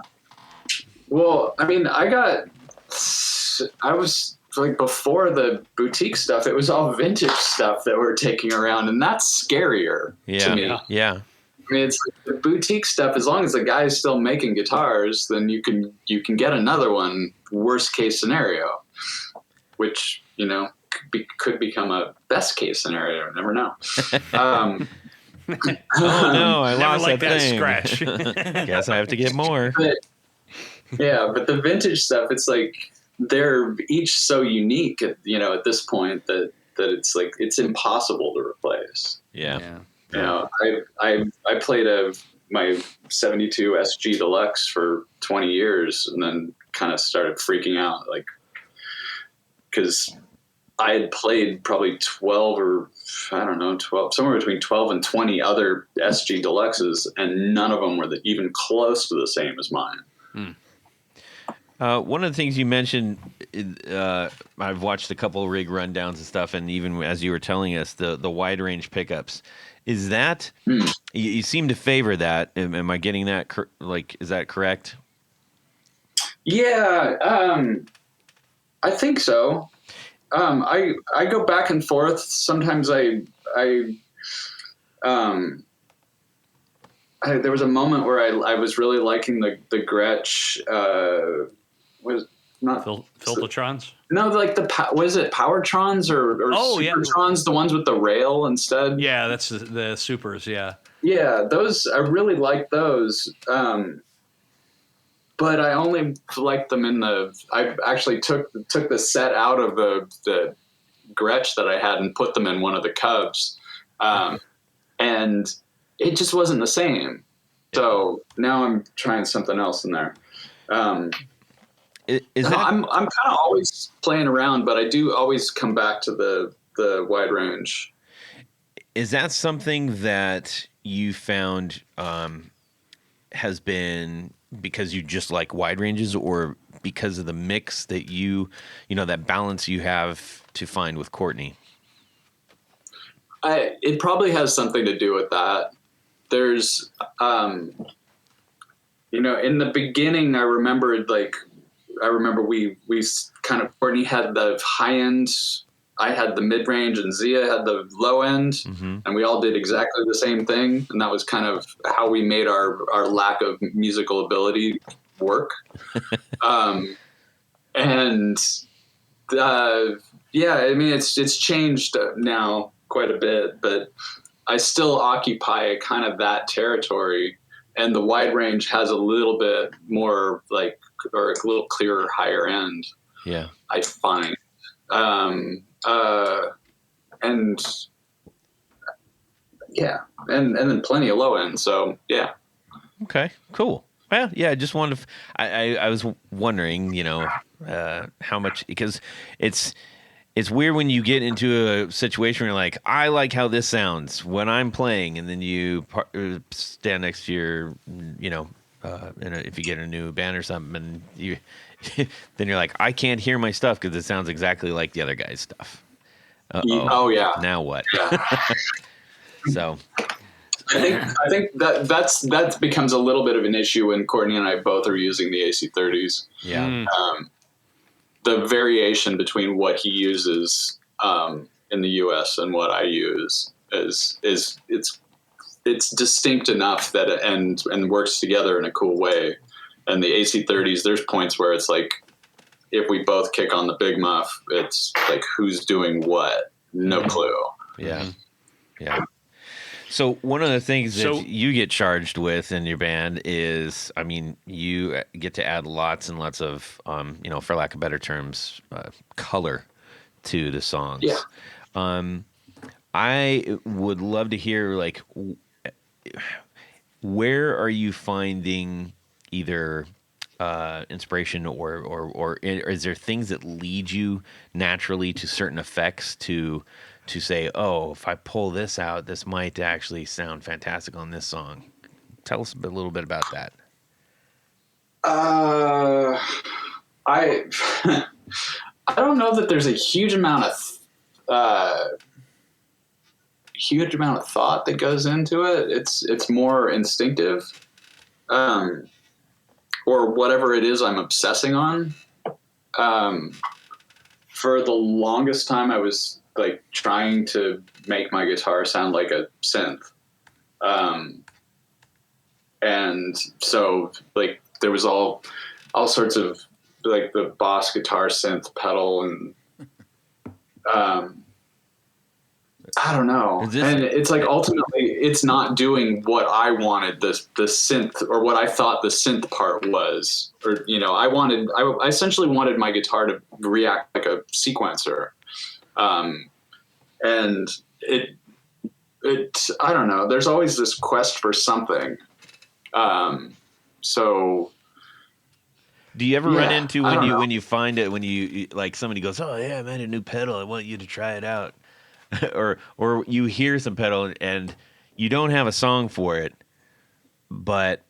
Well, I mean, I was like, before the boutique stuff, it was all vintage stuff that we're taking around, and that's scarier to me. Yeah. I mean, it's like the boutique stuff. As long as the guy's still making guitars, then you can get another one. Worst case scenario, which could become a best case scenario. Never know. Oh no! I lost like that thing. Scratch. Guess I have to get more. But the vintage stuff, it's like they're each so unique at this point that it's like it's impossible to replace. Yeah. I played my 72 SG Deluxe for 20 years and then kind of started freaking out, like, because I had played probably 12 or I don't know, 12, somewhere between 12 and 20 other SG Deluxes, and none of them were even close to the same as mine. One of the things you mentioned, I've watched a couple rig rundowns and stuff, and even as you were telling us, the wide range pickups. Is that you seem to favor that? Am I getting that is that correct? Yeah, I think so. I go back and forth. Sometimes there was a moment where I was really liking the Gretsch. Was not Filtertrons? No, like was it Powertrons or Supertrons? The ones with the rail instead. Yeah, that's the Supers. Yeah. Yeah, those I really like those. But I only liked them I actually took the set out of the Gretsch that I had and put them in one of the Cubs. And it just wasn't the same. So now I'm trying something else in there. I'm kind of always playing around, but I do always come back to the wide range. Is that something that you found has been because you just like wide ranges, or because of the mix that you know, that balance you have to find with Courtney? It probably has something to do with that. There's, in the beginning, I remember we kind of, Courtney had the high end, I had the mid range, and Zia had the low end, and we all did exactly the same thing. And that was kind of how we made our lack of musical ability work. Yeah, I mean, it's changed now quite a bit, but I still occupy kind of that territory, and the wide range has a little bit more or a little clearer higher end. Yeah, I find, and yeah, and then plenty of low end. So yeah. Okay, cool. Well, yeah, I just wanted to. I was wondering, how much, because it's weird when you get into a situation where you're like, I like how this sounds when I'm playing, and then you stand next to your, if you get a new band or something, and you, then you're like, I can't hear my stuff because it sounds exactly like the other guy's stuff. Oh yeah. Now what? Yeah. So. I think that becomes a little bit of an issue when Courtney and I both are using the AC30s. Yeah. The variation between what he uses in the U.S. and what I use is it's distinct enough that and works together in a cool way. And the AC30s, there's points where it's like, if we both kick on the big muff, it's like, who's doing what? No clue. Yeah. Yeah. So one of the things that you get charged with in your band is, I mean, you get to add lots and lots of, for lack of better terms, color to the songs. Yeah. I would love to hear, where are you finding either inspiration or is there things that lead you naturally to certain effects to say, oh, if I pull this out, this might actually sound fantastic on this song? Tell us a little bit about that. I don't know that there's a huge amount of thought that goes into it. It's more instinctive, or whatever it is I'm obsessing on. For the longest time, I was trying to make my guitar sound like a synth. And so there was all sorts of the Boss guitar synth pedal and, I don't know. And it's ultimately it's not doing what I wanted the synth, or what I thought the synth part was, or, I essentially wanted my guitar to react like a sequencer. And it, I don't know, there's always this quest for something. So Do you ever run into when you find it, when you like somebody goes, "Oh yeah, I made a new pedal. I want you to try it out," or you hear some pedal and you don't have a song for it, but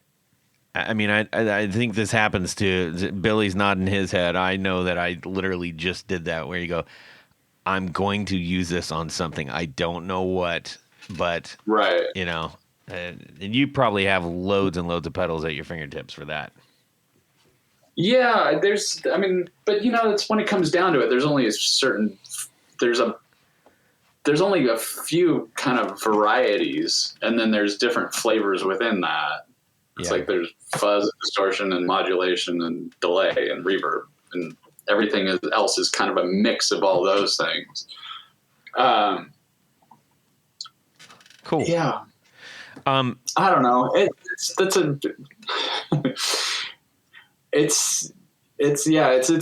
I mean, I think this happens to Billy's nodding his head. I know that I literally just did that, where you go, "I'm going to use this on something. I don't know what, but right, you know." And you probably have loads and loads of pedals at your fingertips for that. Yeah, but it's when it comes down to it, there's only a few kind of varieties, and then there's different flavors within that. It's like there's fuzz, distortion, and modulation, and delay, and reverb, and everything else is kind of a mix of all those things. Cool. Yeah. I don't know. It's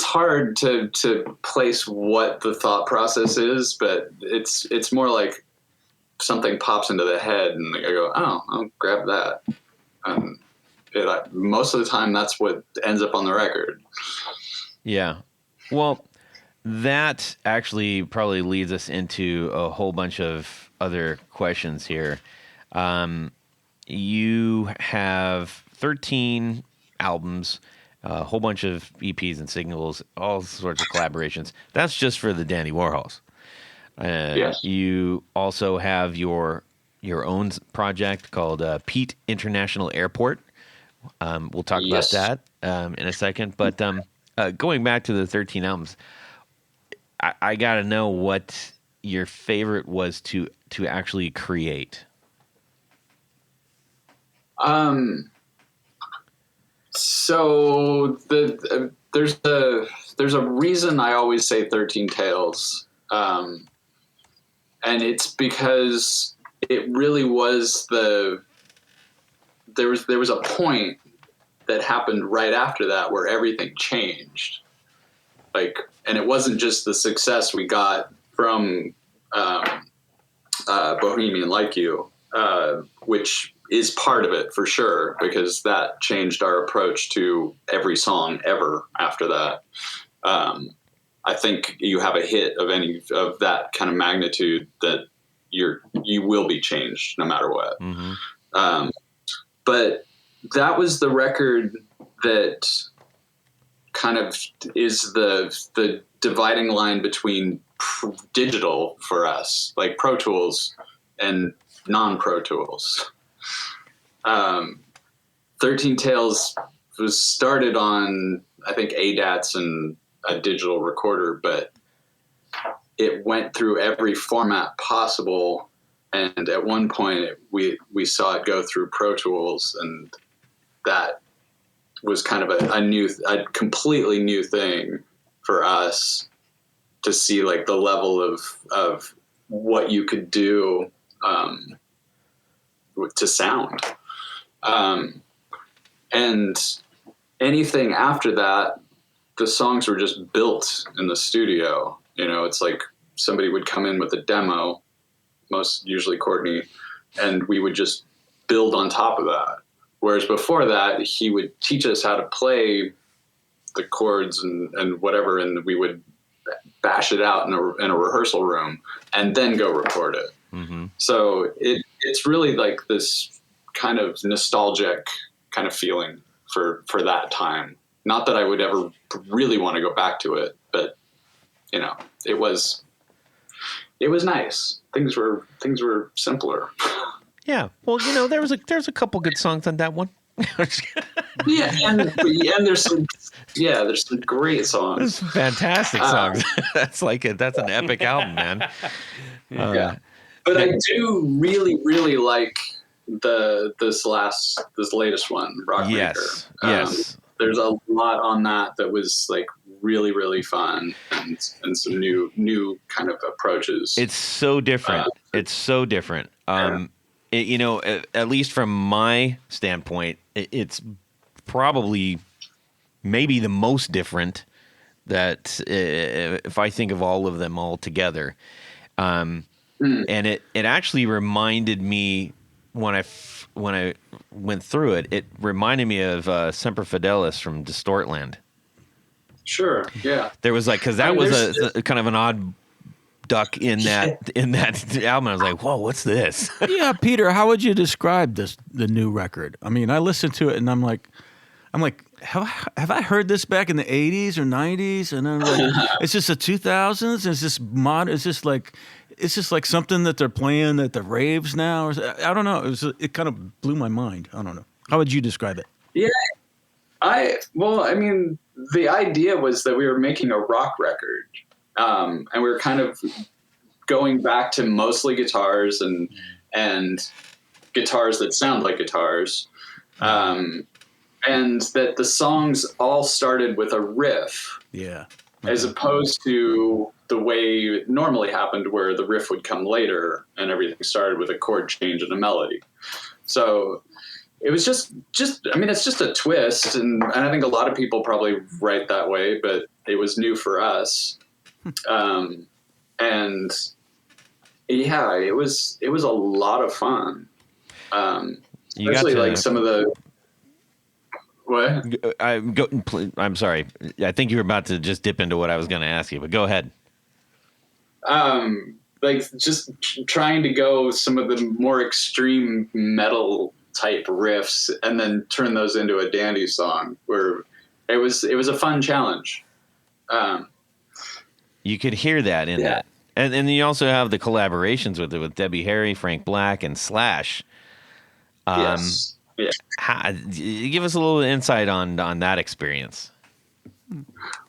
hard to place what the thought process is, but it's more like something pops into the head and I go, oh, I'll grab that. Most of the time that's what ends up on the record. Yeah. Well, that actually probably leads us into a whole bunch of other questions here. You have 13 albums, a whole bunch of EPs and singles, all sorts of collaborations. That's just for the Dandy Warhols. Yes. You also have your own project called Pete International Airport. We'll talk about that in a second. But going back to the 13 albums, I got to know what your favorite was to actually create. So there's a reason I always say 13 Tales. And it's because it really was there was a point that happened right after that where everything changed. And it wasn't just the success we got from, Bohemian Like You, which is part of it for sure, because that changed our approach to every song ever after that. I think you have a hit of any of that kind of magnitude that you will be changed no matter what. Mm-hmm. But that was the record that kind of is the dividing line between digital for us, like Pro Tools, and non-Pro Tools. 13 Tales was started on, I think, ADATs and a digital recorder, but it went through every format possible. And at one point we saw it go through Pro Tools, and that was kind of a completely new thing for us to see, like the level of what you could do to sound. And anything after that, the songs were just built in the studio. It's like somebody would come in with a demo, usually Courtney, and we would just build on top of that. Whereas before that, he would teach us how to play the chords and whatever, and we would bash it out in a rehearsal room and then go record it. Mm-hmm. So it's really like this kind of nostalgic kind of feeling for that time. Not that I would ever really want to go back to it, but it was nice. Things were simpler. Yeah. Well, there's a couple good songs on that one. Yeah, and there's some great songs. There's some fantastic songs. That's an epic album, man. Yeah. But I do really, really like this latest one, Rockmaker. Yes. There's a lot on that was like really, really fun and some new kind of approaches. It's so different. Yeah. At least from my standpoint, it's probably maybe the most different that if I think of all of them all together. And it actually reminded me when I went through it, it reminded me of Semper Fidelis from Distortland. Sure. Yeah. There was like, because that was a kind of an odd duck in that album. I was like, whoa, what's this? Yeah, Peter, how would you describe the new record? I mean, I listened to it and I'm like, have I heard this back in the 80s or 90s? And I'm like, it's just the 2000s. Is this modern? Is this like, it's just like something that they're playing at the raves now? Or, I don't know. It kind of blew my mind. I don't know. How would you describe it? Yeah. I mean, the idea was that we were making a rock record, and we were kind of going back to mostly guitars and guitars that sound like guitars, and that the songs all started with a riff, as opposed to the way it normally happened, where the riff would come later and everything started with a chord change and a melody. So it was just I mean, it's just a twist, and I think a lot of people probably write that way, but it was new for us. And yeah, it was a lot of fun. Especially like some of the what? I'm sorry. I think you were about to just dip into what I was going to ask you, but go ahead. Like just trying to go some of the more extreme metal type riffs and then turn those into a Dandy song, where it was a fun challenge. You could hear that in that. And then you also have the collaborations with Debbie Harry, Frank Black, and Slash. Yes. Yeah. Give us a little insight on that experience.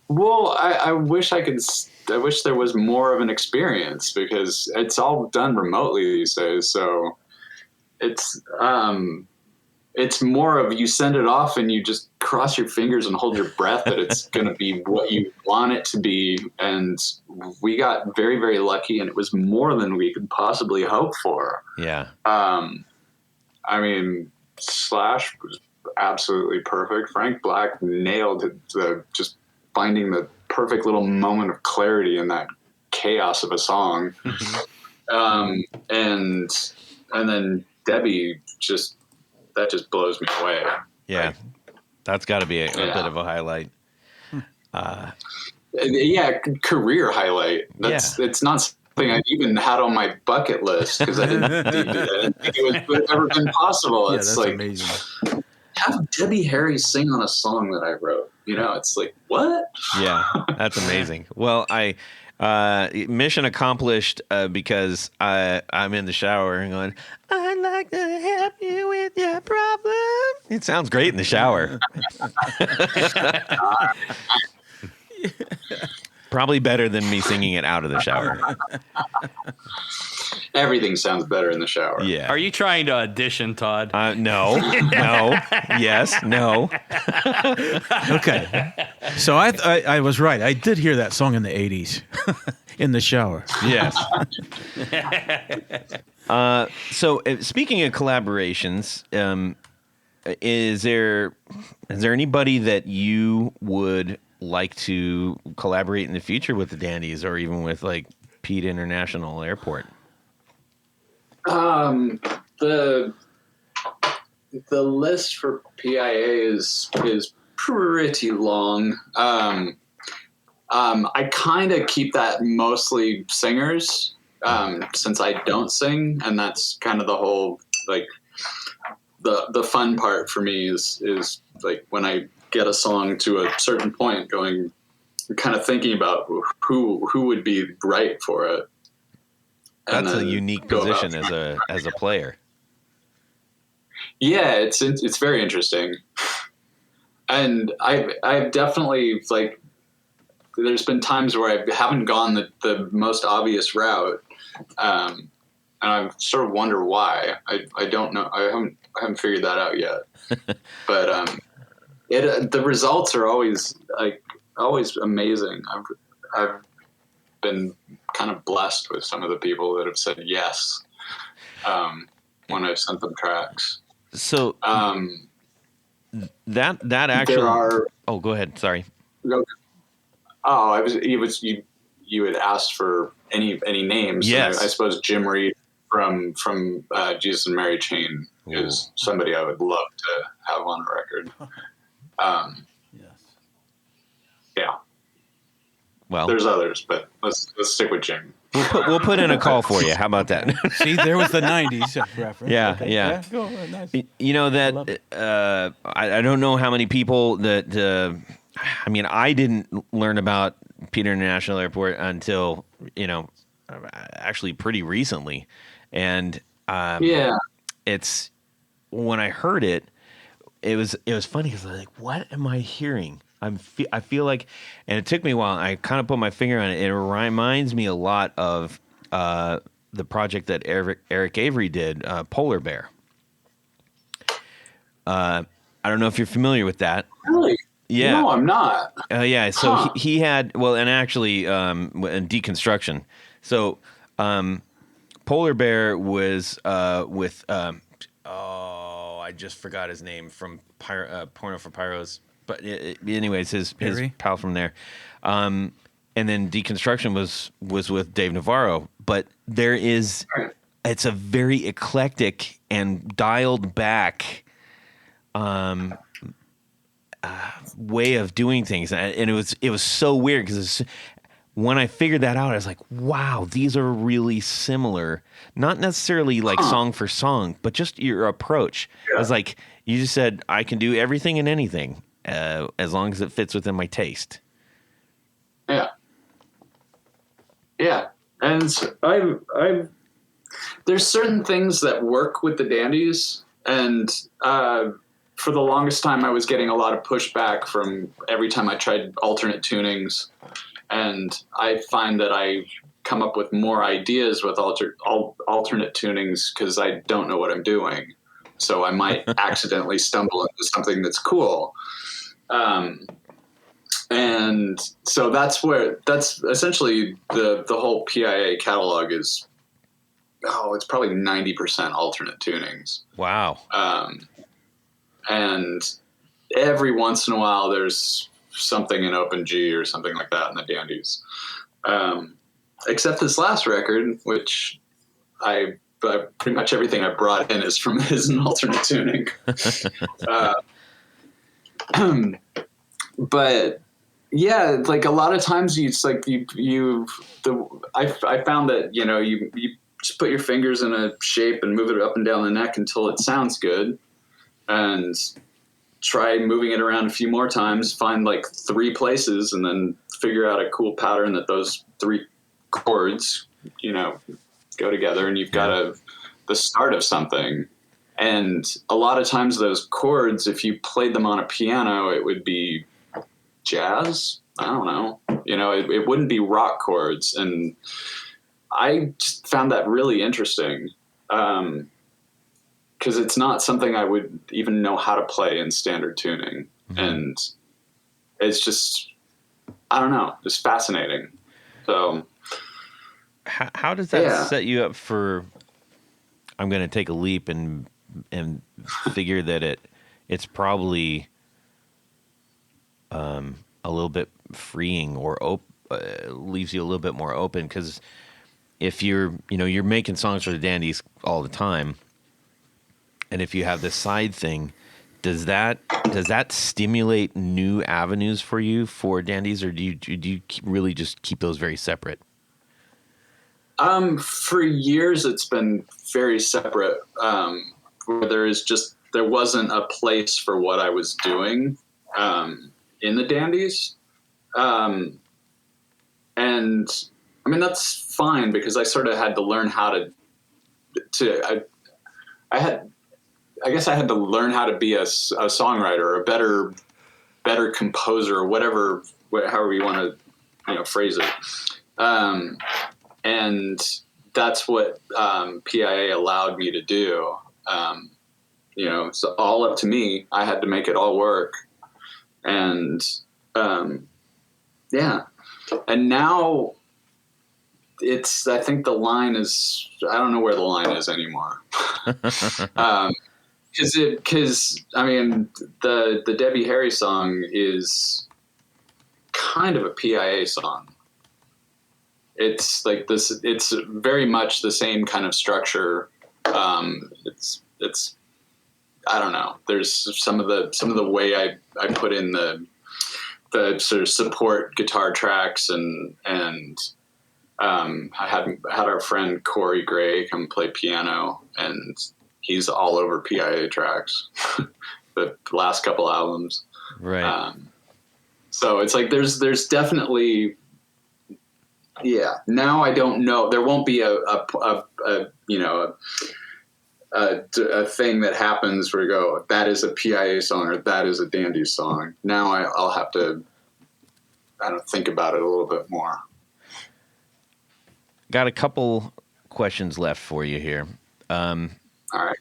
Well, I wish there was more of an experience, because it's all done remotely these days. So it's more of, you send it off and you just cross your fingers and hold your breath that it's going to be what you want it to be. And we got very, very lucky, and it was more than we could possibly hope for. Yeah. I mean, Slash was absolutely perfect. Frank Black nailed it, just finding the perfect little moment of clarity in that chaos of a song. And then Debbie that just blows me away. Yeah. That's got to be a bit of a highlight. Career highlight. It's not something I even had on my bucket list, because I didn't think it would have ever been possible. It's that's like amazing. Have Debbie Harry sing on a song that I wrote. It's like, what? Yeah, that's amazing. Well, mission accomplished, because I'm in the shower and going, I'd like to help you with your problem. It sounds great in the shower. Probably better than me singing it out of the shower. Everything sounds better in the shower. Yeah. Are you trying to audition, Todd? No. Yes. No. Okay. So I was right. I did hear that song in the 80s in the shower. Yes. So speaking of collaborations, is there anybody that you would like to collaborate in the future with the Dandies, or even with like Pete International Airport? The list for PIA is pretty long. I kind of keep that mostly singers, since I don't sing, and that's kind of the whole, like, the fun part for me is like when I get a song to a certain point, kind of thinking about who would be right for it. That's a unique position as a player. Yeah, it's very interesting, and I've definitely, like, there's been times where I haven't gone the most obvious route, and I sort of wonder why. I don't know. I haven't figured that out yet, but the results are always amazing. I've been kind of blessed with some of the people that have said yes when I've sent them tracks. So that actually there are. Oh, go ahead. Sorry. Oh, you had asked for any names. Yes. I suppose Jim Reed from Jesus and Mary Chain is somebody I would love to have on a record. Yes. Yeah. Well, there's others, but let's stick with Jamie. We'll put in a call for you. How about that? See, there was the '90s reference. Yeah, Okay. yeah. Go, nice. You know that I don't know how many people that I mean, I didn't learn about Peter International Airport until actually pretty recently, and it's when I heard it. It was funny because I was like, what am I hearing? I feel like, and it took me a while. I kind of put my finger on it. It reminds me a lot of the project that Eric Avery did, Polar Bear. I don't know if you're familiar with that. Really? Yeah. No, I'm not. Yeah. So he had, well, and actually, in Deconstruction. So Polar Bear was with, I just forgot his name from Porno for Pyros. But anyways, his pal from there. And then Deconstruction was with Dave Navarro. But it's a very eclectic and dialed back way of doing things. And it was so weird because when I figured that out, I was like, wow, these are really similar. Not necessarily like song for song, but just your approach. Yeah. I was like, you just said, I can do everything and anything as long as it fits within my taste. Yeah. Yeah. And there's certain things that work with the Dandies. And for the longest time, I was getting a lot of pushback from every time I tried alternate tunings. And I find that I come up with more ideas with alternate tunings because I don't know what I'm doing. So I might accidentally stumble into something that's cool. And so that's essentially the whole PIA catalog is, it's probably 90% alternate tunings. Wow. And every once in a while there's something in open G or something like that in the Dandies. Except this last record, which pretty much everything I brought in is an alternate tuning. But yeah, like a lot of times I found that, you just put your fingers in a shape and move it up and down the neck until it sounds good, and try moving it around a few more times, find like 3 places, and then figure out a cool pattern that those 3 chords, go together, and you've got the start of something. And a lot of times those chords, if you played them on a piano, it would be jazz. I don't know. It wouldn't be rock chords. And I just found that really interesting. Because it's not something I would even know how to play in standard tuning. Mm-hmm. And it's just, I don't know, just fascinating. So how does that set you up for, I'm going to take a leap and figure that it's probably a little bit freeing or leaves you a little bit more open, because if you're making songs for the Dandies all the time, and if you have this side thing, does that stimulate new avenues for you for Dandies, or do you really just keep those very separate? For years it's been very separate. Where there wasn't a place for what I was doing in the Dandies. And I mean, that's fine, because I sort of had to learn how I guess I had to learn how to be a songwriter, a better composer, or however you want to, phrase it. And that's what PIA allowed me to do. It's all up to me. I had to make it all work. And and now I think the line is, I don't know where the line is anymore. Because I mean, the Debbie Harry song is kind of a PIA song. It's like this. It's very much the same kind of structure. It's I don't know. There's some of the way I put in the the sort of support guitar tracks, and I had our friend Corey Gray come play piano, and he's all over PIA tracks, the last couple albums. Right. So it's like there's definitely, yeah. Now I don't know. There won't be a thing that happens where you go, that is a PIA song or that is a Dandy song. Now I'll have to, think about it a little bit more. Got a couple questions left for you here. All right.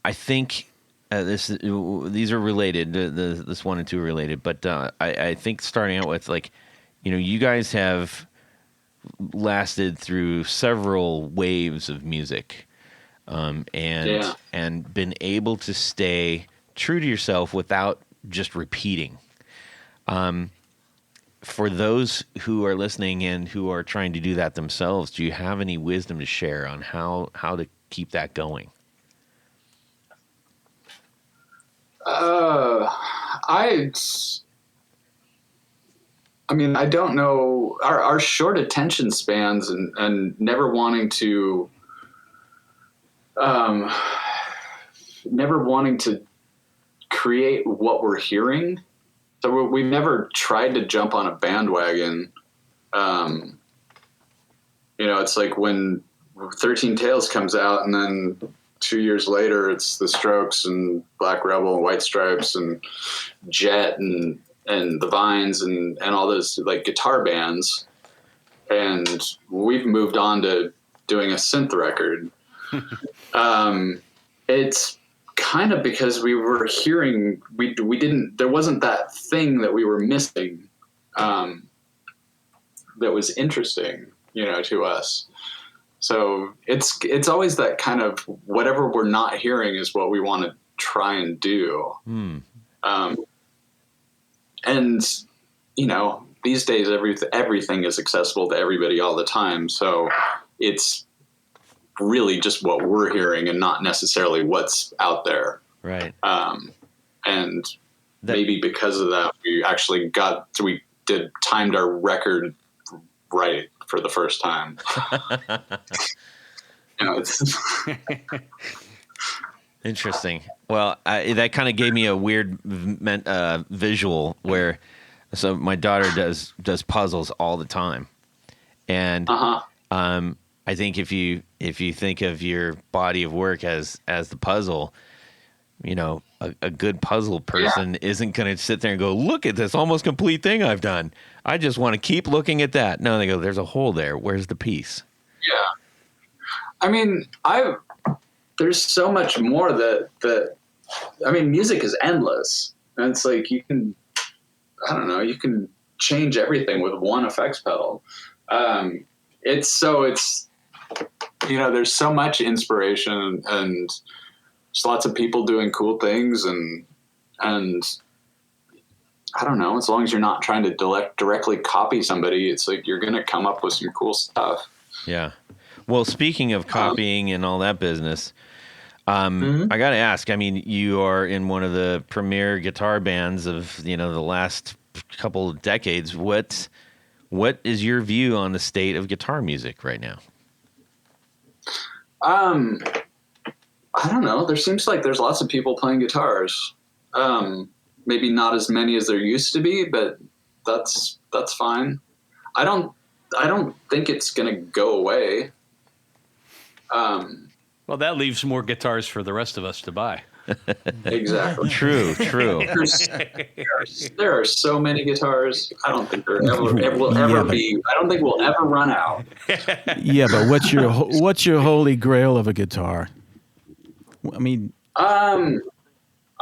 I think these are related. This 1 and 2 are related, but I think starting out with, like, you guys have lasted through several waves of music, and been able to stay true to yourself without just repeating. For those who are listening and who are trying to do that themselves, do you have any wisdom to share on how to keep that going? I don't know. Our short attention spans and never wanting to create what we're hearing. So we've never tried to jump on a bandwagon. It's like when 13 Tails comes out, and then 2 years later it's the Strokes and Black Rebel and White Stripes and Jet and the Vines and all those, like, guitar bands. And we've moved on to doing a synth record. It's kind of because we were hearing, there wasn't that thing that we were missing, that was interesting, to us. So it's always that kind of, whatever we're not hearing is what we want to try and do. And these days everything is accessible to everybody all the time. So it's really just what we're hearing and not necessarily what's out there. Right. And maybe because of that, we timed our record right for the first time. It's interesting. Well, that kind of gave me a weird visual where, so my daughter does puzzles all the time, and I think if you think of your body of work as the puzzle, a good puzzle person isn't going to sit there and go, look at this almost complete thing I've done. I just want to keep looking at that. No, they go, there's a hole there. Where's the piece? Yeah. There's so much more that music is endless. And it's like, you can change everything with one effects pedal. There's so much inspiration and there's lots of people doing cool things, and I don't know, as long as you're not trying to directly copy somebody, it's like you're going to come up with some cool stuff. Yeah. Well, speaking of copying and all that business, I got to ask, you are in one of the premier guitar bands of, the last couple of decades. What is your view on the state of guitar music right now? I don't know. There seems like there's lots of people playing guitars. Maybe not as many as there used to be, but that's fine. I don't think it's going to go away. Well, that leaves more guitars for the rest of us to buy. Exactly. True. There are so many guitars. I don't think there will ever be. I don't think we'll ever run out. Yeah, but what's your holy grail of a guitar?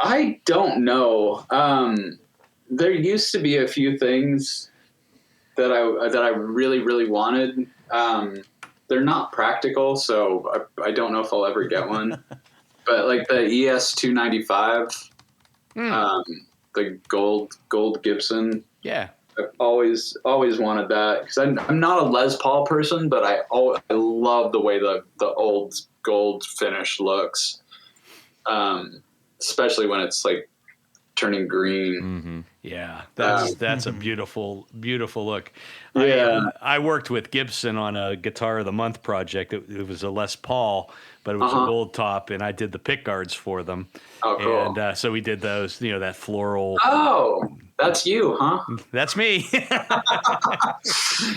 I don't know. There used to be a few things that I really, really wanted. They're not practical, so I don't know if I'll ever get one. But like the ES-295, the gold Gibson. Yeah. I've always wanted that because I'm not a Les Paul person, but I love the way the old gold finish looks, especially when it's like turning green. Mm-hmm. Yeah, that's a beautiful look. Yeah. I worked with Gibson on a Guitar of the Month project. It was a Les Paul, but it was a gold top, and I did the pick guards for them. Oh, cool. And so we did those, that floral. Oh, that's you, huh? That's me.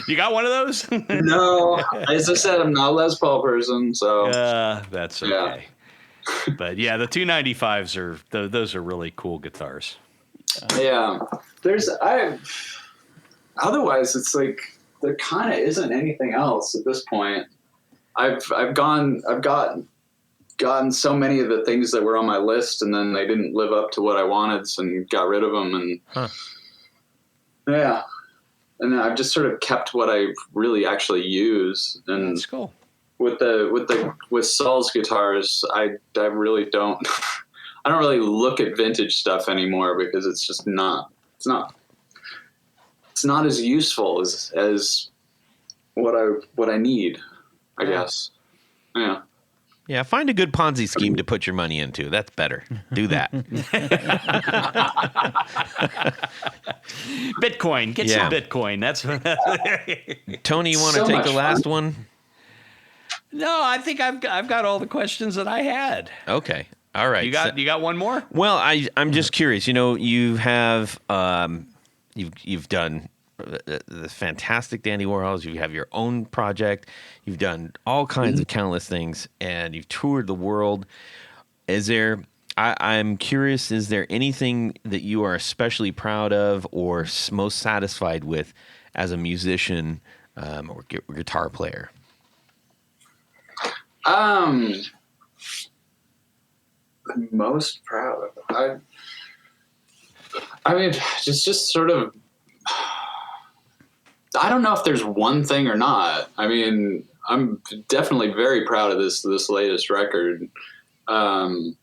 You got one of those? No, as I said, I'm not a Les Paul person, so. That's okay. But yeah, the 295s those are really cool guitars. Yeah, otherwise it's like there kind of isn't anything else at this point. I've gotten so many of the things that were on my list, and then they didn't live up to what I wanted, and got rid of them. And yeah, and then I've just sort of kept what I really actually use. And that's cool. With Saul's guitars, I really don't. I don't really look at vintage stuff anymore because it's just not. It's not as useful as what I need, I guess. Yeah. Yeah, find a good Ponzi scheme to put your money into. That's better. Do that. Bitcoin. Get some Bitcoin. That's Tony, you want to take the last one? No, I think I've got all the questions that I had. Okay. All right. You got one more? Well, I'm just curious. You have you've done the fantastic Dandy Warhols. You have your own project. You've done all kinds of countless things, and you've toured the world. I'm curious, is there anything that you are especially proud of or most satisfied with as a musician or guitar player? Most proud of. I mean, just sort of. I don't know if there's one thing or not. I mean, I'm definitely very proud of this latest record, as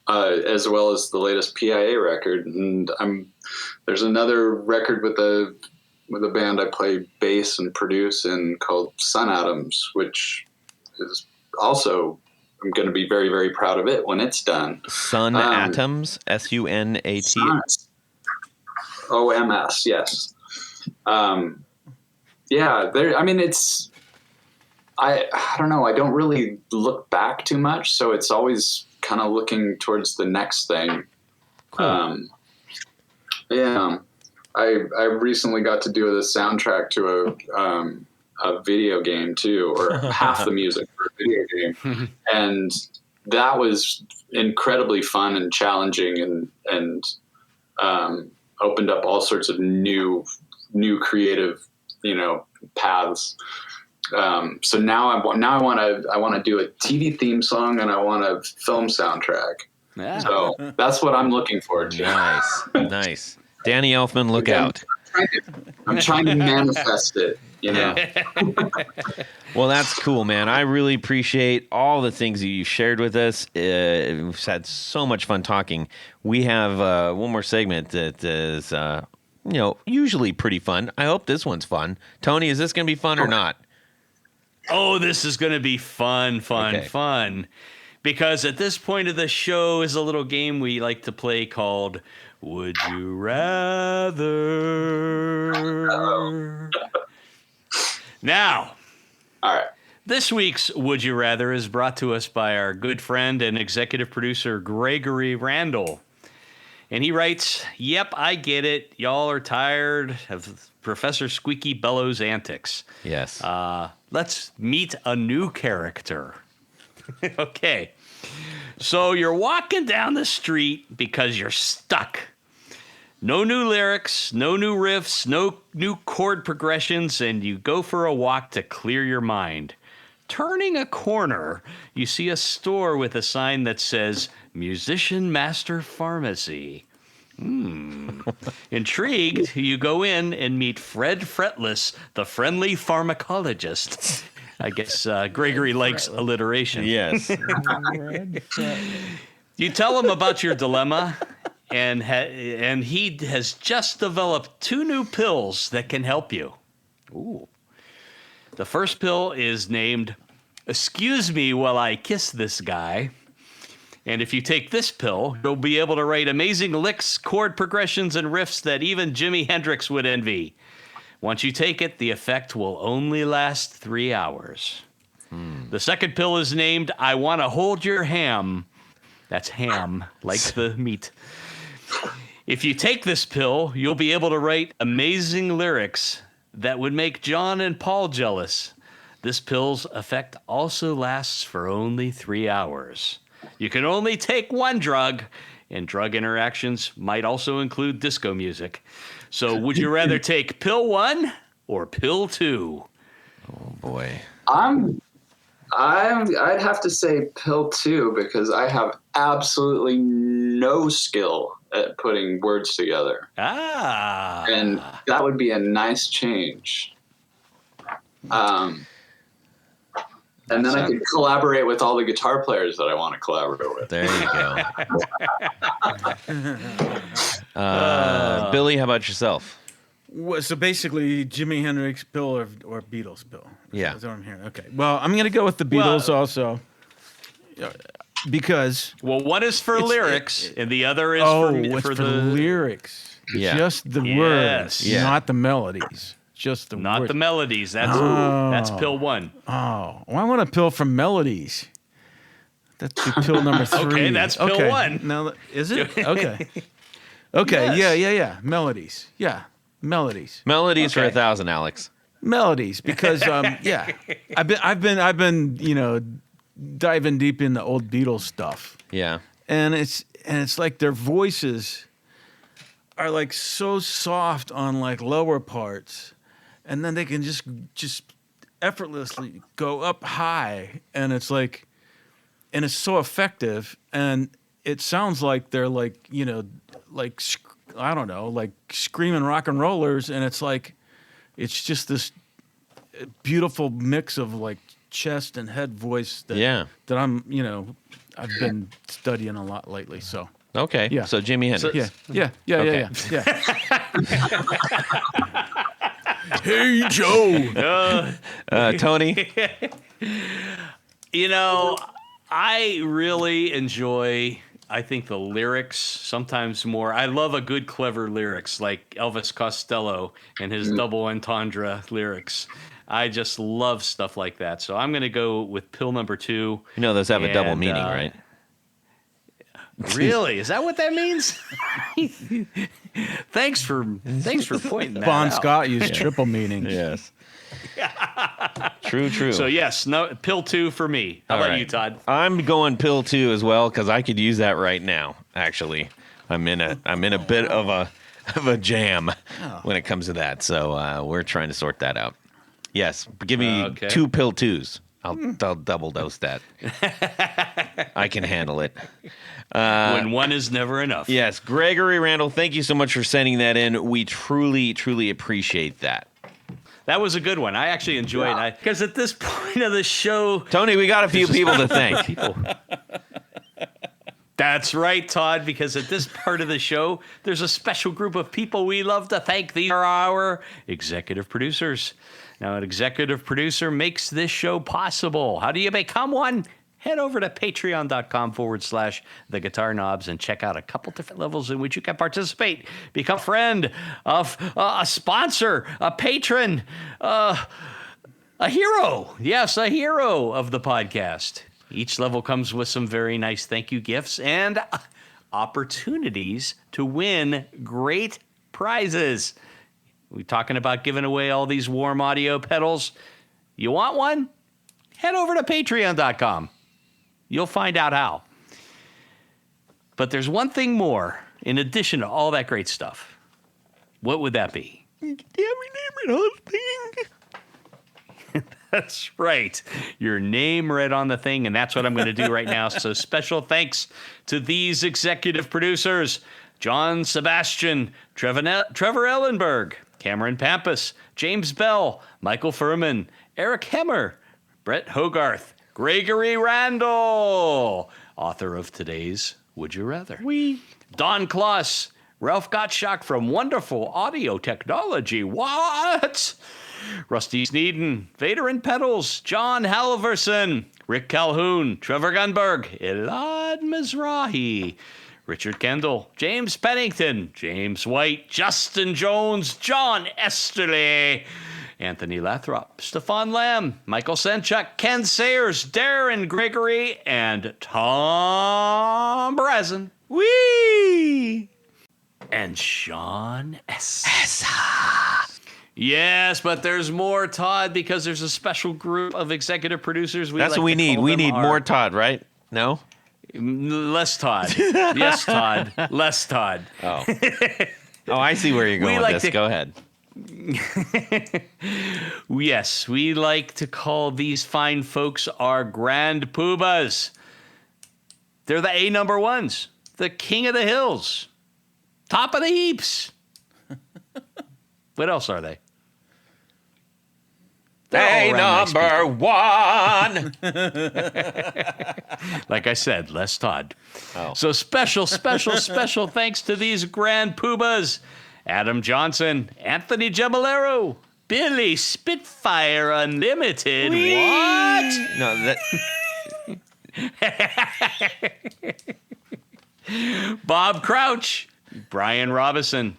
well as the latest PIA record. And there's another record with a band I play bass and produce in called Sun Atoms, which is also, I'm going to be very, very proud of it when it's done. Sun Atoms, SUNAT. OMS, yes. Yeah, I mean, it's, I don't know. I don't really look back too much. So it's always kind of looking towards the next thing. Cool. Yeah. I recently got to do the soundtrack to a video game too, or half the music for a video game. And that was incredibly fun and challenging and opened up all sorts of new creative, paths. So now I want to do a TV theme song, and I want a film soundtrack. Yeah. So that's what I'm looking forward to. Nice. Danny Elfman, look out. I'm trying to manifest it, Well, that's cool, man. I really appreciate all the things that you shared with us. We've had so much fun talking. We have one more segment that is, usually pretty fun. I hope this one's fun. Tony, is this going to be fun or not? Oh, this is going to be fun. Because at this point of the show is a little game we like to play called Would You Rather? Now, all right. This week's Would You Rather is brought to us by our good friend and executive producer, Gregory Randall. And he writes, "Yep, I get it. Y'all are tired of Professor Squeaky Bellow's antics. Yes. Let's meet a new character." Okay. So you're walking down the street because you're stuck. No new lyrics, no new riffs, no new chord progressions, and you go for a walk to clear your mind. Turning a corner, you see a store with a sign that says Musician Master Pharmacy. Intrigued, you go in and meet Fred Fretless, the friendly pharmacologist. I guess Gregory likes alliteration. Yes. You tell him about your dilemma, and he has just developed 2 new pills that can help you. Ooh. The first pill is named "Excuse Me While I Kiss This Guy," And if you take this pill, you'll be able to write amazing licks, chord progressions, and riffs that even Jimi Hendrix would envy. Once you take it, the effect will only last 3 hours. The second pill is named I Want to Hold Your Ham. That's ham, like the meat. If you take this pill, you'll be able to write amazing lyrics that would make John and Paul jealous. This pill's effect also lasts for only 3 hours. You can only take one drug, and drug interactions might also include disco music. So would you rather take pill 1 or pill 2? Oh, boy. I'd have to say pill 2 because I have absolutely no skill at putting words together. And that would be a nice change. And then I could collaborate with all the guitar players that I want to collaborate with. There you go. Billy, how about yourself? So basically, Jimi Hendrix pill or Beatles pill? Yeah. That's what I'm hearing. Okay. Well, I'm going to go with the Beatles also. Because... Well, one is for lyrics, and the other is for the lyrics. Yeah. Just the words, not the melodies. Just the Not words. the melodies. That's pill 1. Oh, well, I want a pill from melodies. That's the pill number 3. Okay, that's pill 1. Now, is it? Okay. Okay. Yes. Yeah. Melodies. Yeah. Melodies. Melodies for 1,000, Alex. Melodies, because I've been diving deep into old Beatles stuff. Yeah. And it's like their voices are like so soft on like lower parts, and then they can just effortlessly go up high, and it's like, and it's so effective, and it sounds like they're like, like I don't know, like screaming rock and rollers, and it's like, it's just this beautiful mix of like chest and head voice that I'm, I've been studying a lot lately. So okay, yeah. So Jimi Hendrix. Yeah. Hey Joe. Tony. I really enjoy. I think the lyrics sometimes more. I love a good, clever lyrics like Elvis Costello and his double entendre lyrics. I just love stuff like that. So I'm going to go with pill number 2. Those have a double meaning, right? Really? Is that what that means? Thanks for pointing that Bon out. Scott used triple meanings. Yes. True. So yes, no pill 2 for me. How about you, Todd? I'm going pill 2 as well because I could use that right now. Actually, I'm in a bit of a jam when it comes to that. So we're trying to sort that out. Yes, give me 2 pill 2s. I'll double dose that. I can handle it. When one is never enough. Yes, Gregory Randall, thank you so much for sending that in. We truly, truly appreciate that. That was a good one. I actually enjoyed it. Because at this point of the show... Tony, we got a few people to thank. That's right, Todd, because at this part of the show, there's a special group of people we love to thank. These are our executive producers. Now, an executive producer makes this show possible. How do you become one? Head over to patreon.com/The Guitar Knobs and check out a couple different levels in which you can participate. Become a friend, a sponsor, a patron, a hero. Yes, a hero of the podcast. Each level comes with some very nice thank you gifts and opportunities to win great prizes. We're talking about giving away all these warm audio pedals. You want one? Head over to patreon.com. You'll find out how. But there's one thing more in addition to all that great stuff. What would that be? That's right. Your name read on the thing, and that's what I'm going to do right now. So special thanks to these executive producers: John Sebastian, Trevor Ellenberg, Cameron Pampas, James Bell, Michael Furman, Eric Hemmer, Brett Hogarth, Gregory Randall, author of today's Would You Rather. Don Kloss, Ralph Gottschalk from Wonderful Audio Technology. What? Rusty Sneeden, Vader and Pedals, John Halverson, Rick Calhoun, Trevor Gunberg, Eli Todd Mizrahi, Richard Kendall, James Pennington, James White, Justin Jones, John Esterly, Anthony Lathrop, Stefan Lamb, Michael Senchuk, Ken Sayers, Darren Gregory, and Tom Brazen. Whee! And Sean S. Yes, but there's more, Todd, because there's a special group of executive producers. That's what we need. We need more Todd, right? No? Less Todd. Yes, Todd. Less Todd. Oh. I see where you're going with this. Go ahead. Yes, we like to call these fine folks our grand poobahs. They're the A number ones, the king of the hills, top of the heaps. What else are they? A number one. Like I said, less Todd. Oh. So special thanks to these grand poobahs. Adam Johnson, Anthony Gemolero, Billy Spitfire Unlimited. Whee! What? No, that. Bob Crouch, Brian Robison,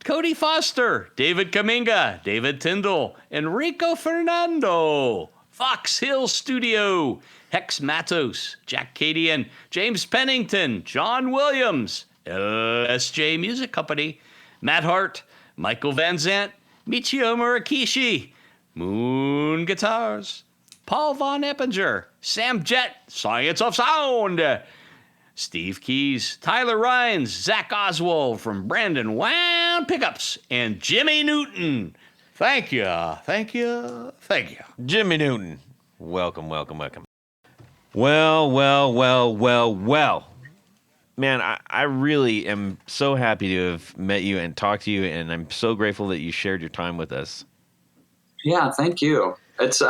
Cody Foster, David Kaminga, David Tyndall, Enrico Fernando, Fox Hill Studio, Hex Matos, Jack Cadian, James Pennington, John Williams, LSJ Music Company, Matt Hart, Michael Van Zant, Michio Murakishi, Moon Guitars, Paul Von Eppinger, Sam Jett, Science of Sound, Steve Keys, Tyler Rhines, Zach Oswald from Brandon Wound Pickups, and Jimmy Newton. Thank you. Jimmy Newton. Welcome. Well. Man, I really am so happy to have met you and talked to you, and I'm so grateful that you shared your time with us. Yeah, thank you. It's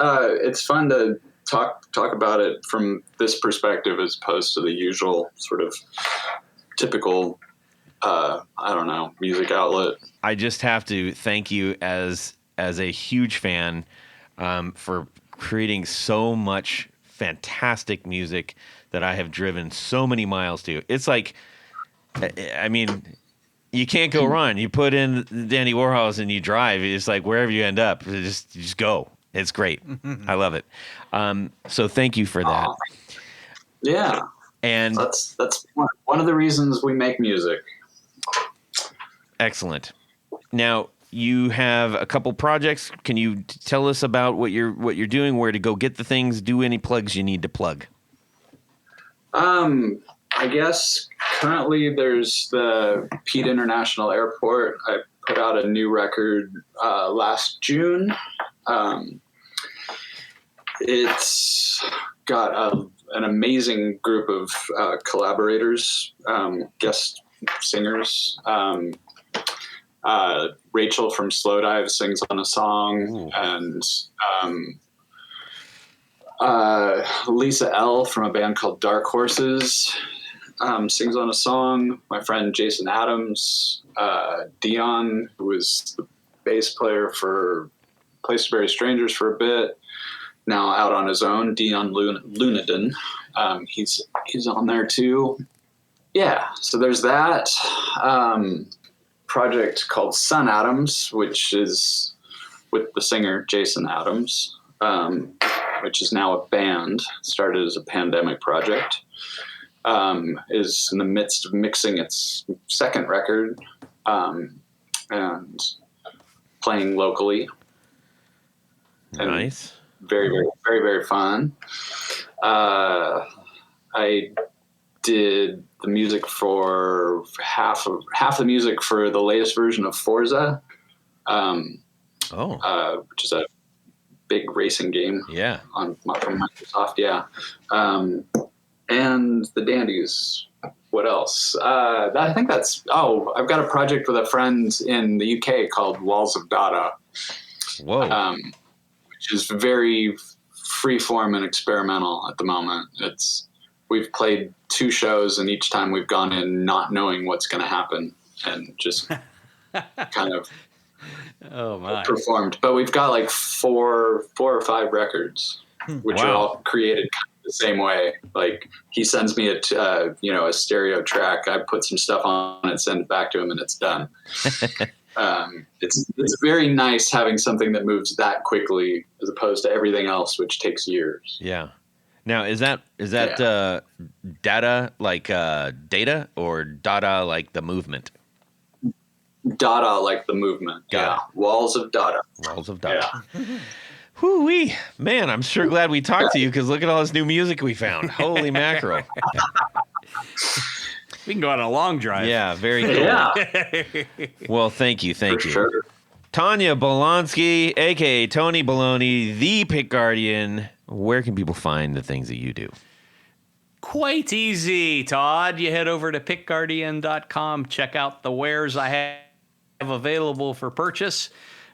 fun to talk about it from this perspective as opposed to the usual sort of typical, music outlet. I just have to thank you as a huge fan for creating so much fantastic music that I have driven so many miles to. It's like, I mean, you can't go wrong. You put in Dandy Warhols and you drive. It's like wherever you end up, just go. It's great. I love it. So thank you for that. Yeah. And that's one of the reasons we make music. Excellent. Now you have a couple projects. Can you tell us about what you're doing, where to go get the things, do any plugs you need to plug? I guess currently there's the Pete International Airport. I put out a new record last June. It's got an amazing group of collaborators, guest singers. Rachel from Slowdive sings on a song. Ooh. And Lisa L. from a band called Dark Horses sings on a song. My friend Jason Adams, Dion, who was the bass player for Place to Bury Strangers for a bit, now out on his own, Dion Lunadin. He's on there too. Yeah, so there's that project called Sun Adams, which is with the singer Jason Adams, which is now a band, started as a pandemic project, is in the midst of mixing its second record and playing locally. Nice. Very, very, very, very fun. I did the music for half the music for the latest version of Forza, which is a big racing game. Yeah. From Microsoft. Yeah. And the Dandies. What else? I think that's. Oh, I've got a project with a friend in the UK called Walls of Dada. Whoa. Which is very freeform and experimental at the moment. We've played 2 shows, and each time we've gone in not knowing what's going to happen and just kind of performed. But we've got like 4 or 5 records, which are all created the same way. Like he sends me a stereo track. I put some stuff on it, send it back to him, and it's done. It's very nice having something that moves that quickly as opposed to everything else, which takes years. Yeah. Now, is that data like data or data like the movement? Dada like the movement. Got it. Walls of dada. Walls of dada. Yeah. Whoo-wee. Man, I'm sure glad we talked to you because look at all this new music we found. Holy mackerel. We can go on a long drive. Yeah, very cool. Yeah. Well, thank you. Sure. Tanya Bolonsky, a.k.a. Tony Baloney, the Pick Guardian. Where can people find the things that you do? Quite easy, Todd. You head over to pickguardian.com, check out the wares I have available for purchase.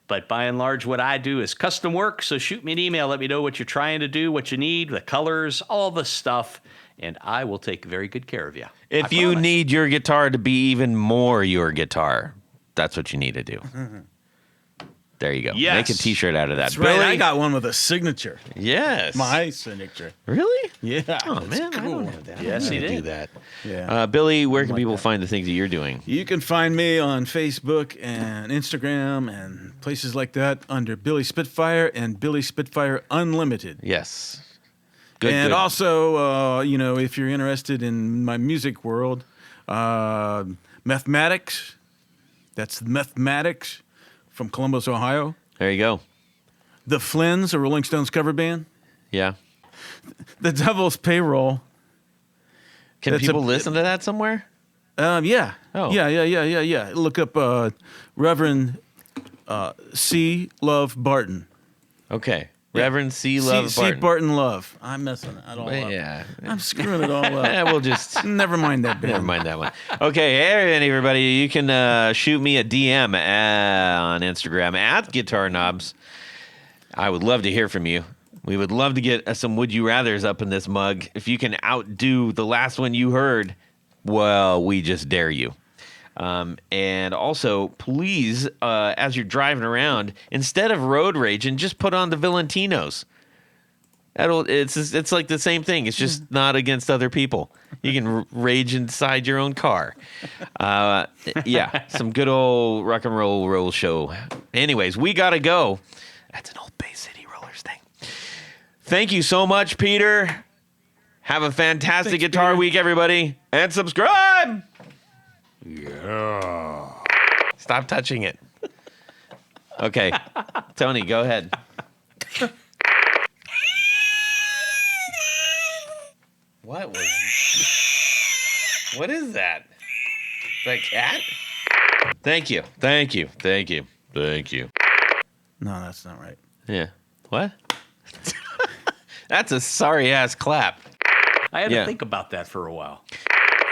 But by and large, what I do is custom work. So shoot me an email. Let me know what you're trying to do, what you need, the colors, all the stuff. And I will take very good care of you. If you need your guitar to be even more your guitar, that's what you need to do. There you go. Yes. Make a T-shirt out of that. That's Billy? right. I got one with a signature. Yes. My signature. Really? Yeah. Oh, man. Cool. I don't have that. Yes, he I did. do that. Yeah. Billy, where can people find the things that you're doing? You can find me on Facebook and Instagram and places like that under Billy Spitfire and Billy Spitfire Unlimited. Yes. And good. also, if you're interested in my music world, Mathematics. That's Mathematics from Columbus, Ohio. There you go. The Flynns, a Rolling Stones cover band. Yeah. The Devil's Payroll. Can people listen to that somewhere? Yeah. Oh. Yeah. Look up Reverend C. Love Barton. Okay. Reverend C. Love C. Barton. Barton Love. I'm messing it all up. Yeah. I'm screwing it all up. Yeah, we'll just... Never mind that band. Never mind that one. Okay, hey, everybody. You can shoot me a DM on Instagram at Guitar Knobs. I would love to hear from you. We would love to get some Would You Rathers up in this mug. If you can outdo the last one you heard, well, we just dare you. And also, please, as you're driving around, instead of road raging, just put on the Valentinos. It's like the same thing. It's just not against other people. You can rage inside your own car. Yeah, some good old rock and roll show. Anyways, we gotta go. That's an old Bay City Rollers thing. Thank you so much, Peter. Have a fantastic Guitar Week, everybody, and subscribe. Yeah. Stop touching it. Okay, Tony, go ahead. What is that? Is that a cat? Thank you. No, that's not right. Yeah. What? That's a sorry ass clap. I had to think about that for a while.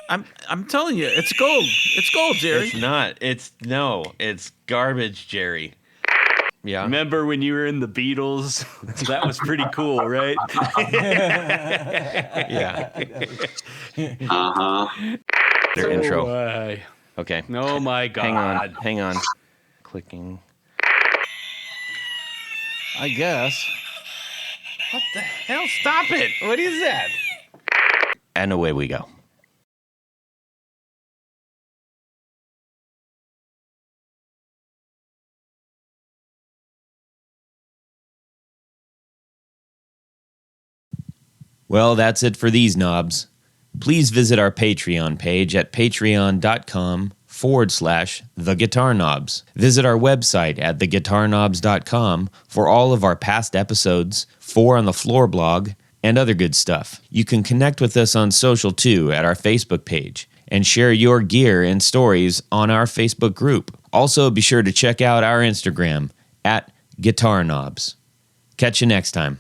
I'm telling you, it's gold. It's gold, Jerry. It's not. It's garbage, Jerry. Yeah. Remember when you were in the Beatles? That was pretty cool, right? Yeah. Uh-huh. Their intro. Okay. Oh my God. Hang on. Clicking. I guess. What the hell? Stop it. What is that? And away we go. Well, that's it for these knobs. Please visit our Patreon page at patreon.com/theguitarknobs. Visit our website at theguitarknobs.com for all of our past episodes, 4 on the Floor blog, and other good stuff. You can connect with us on social too at our Facebook page and share your gear and stories on our Facebook group. Also, be sure to check out our Instagram at Guitar Knobs. Catch you next time.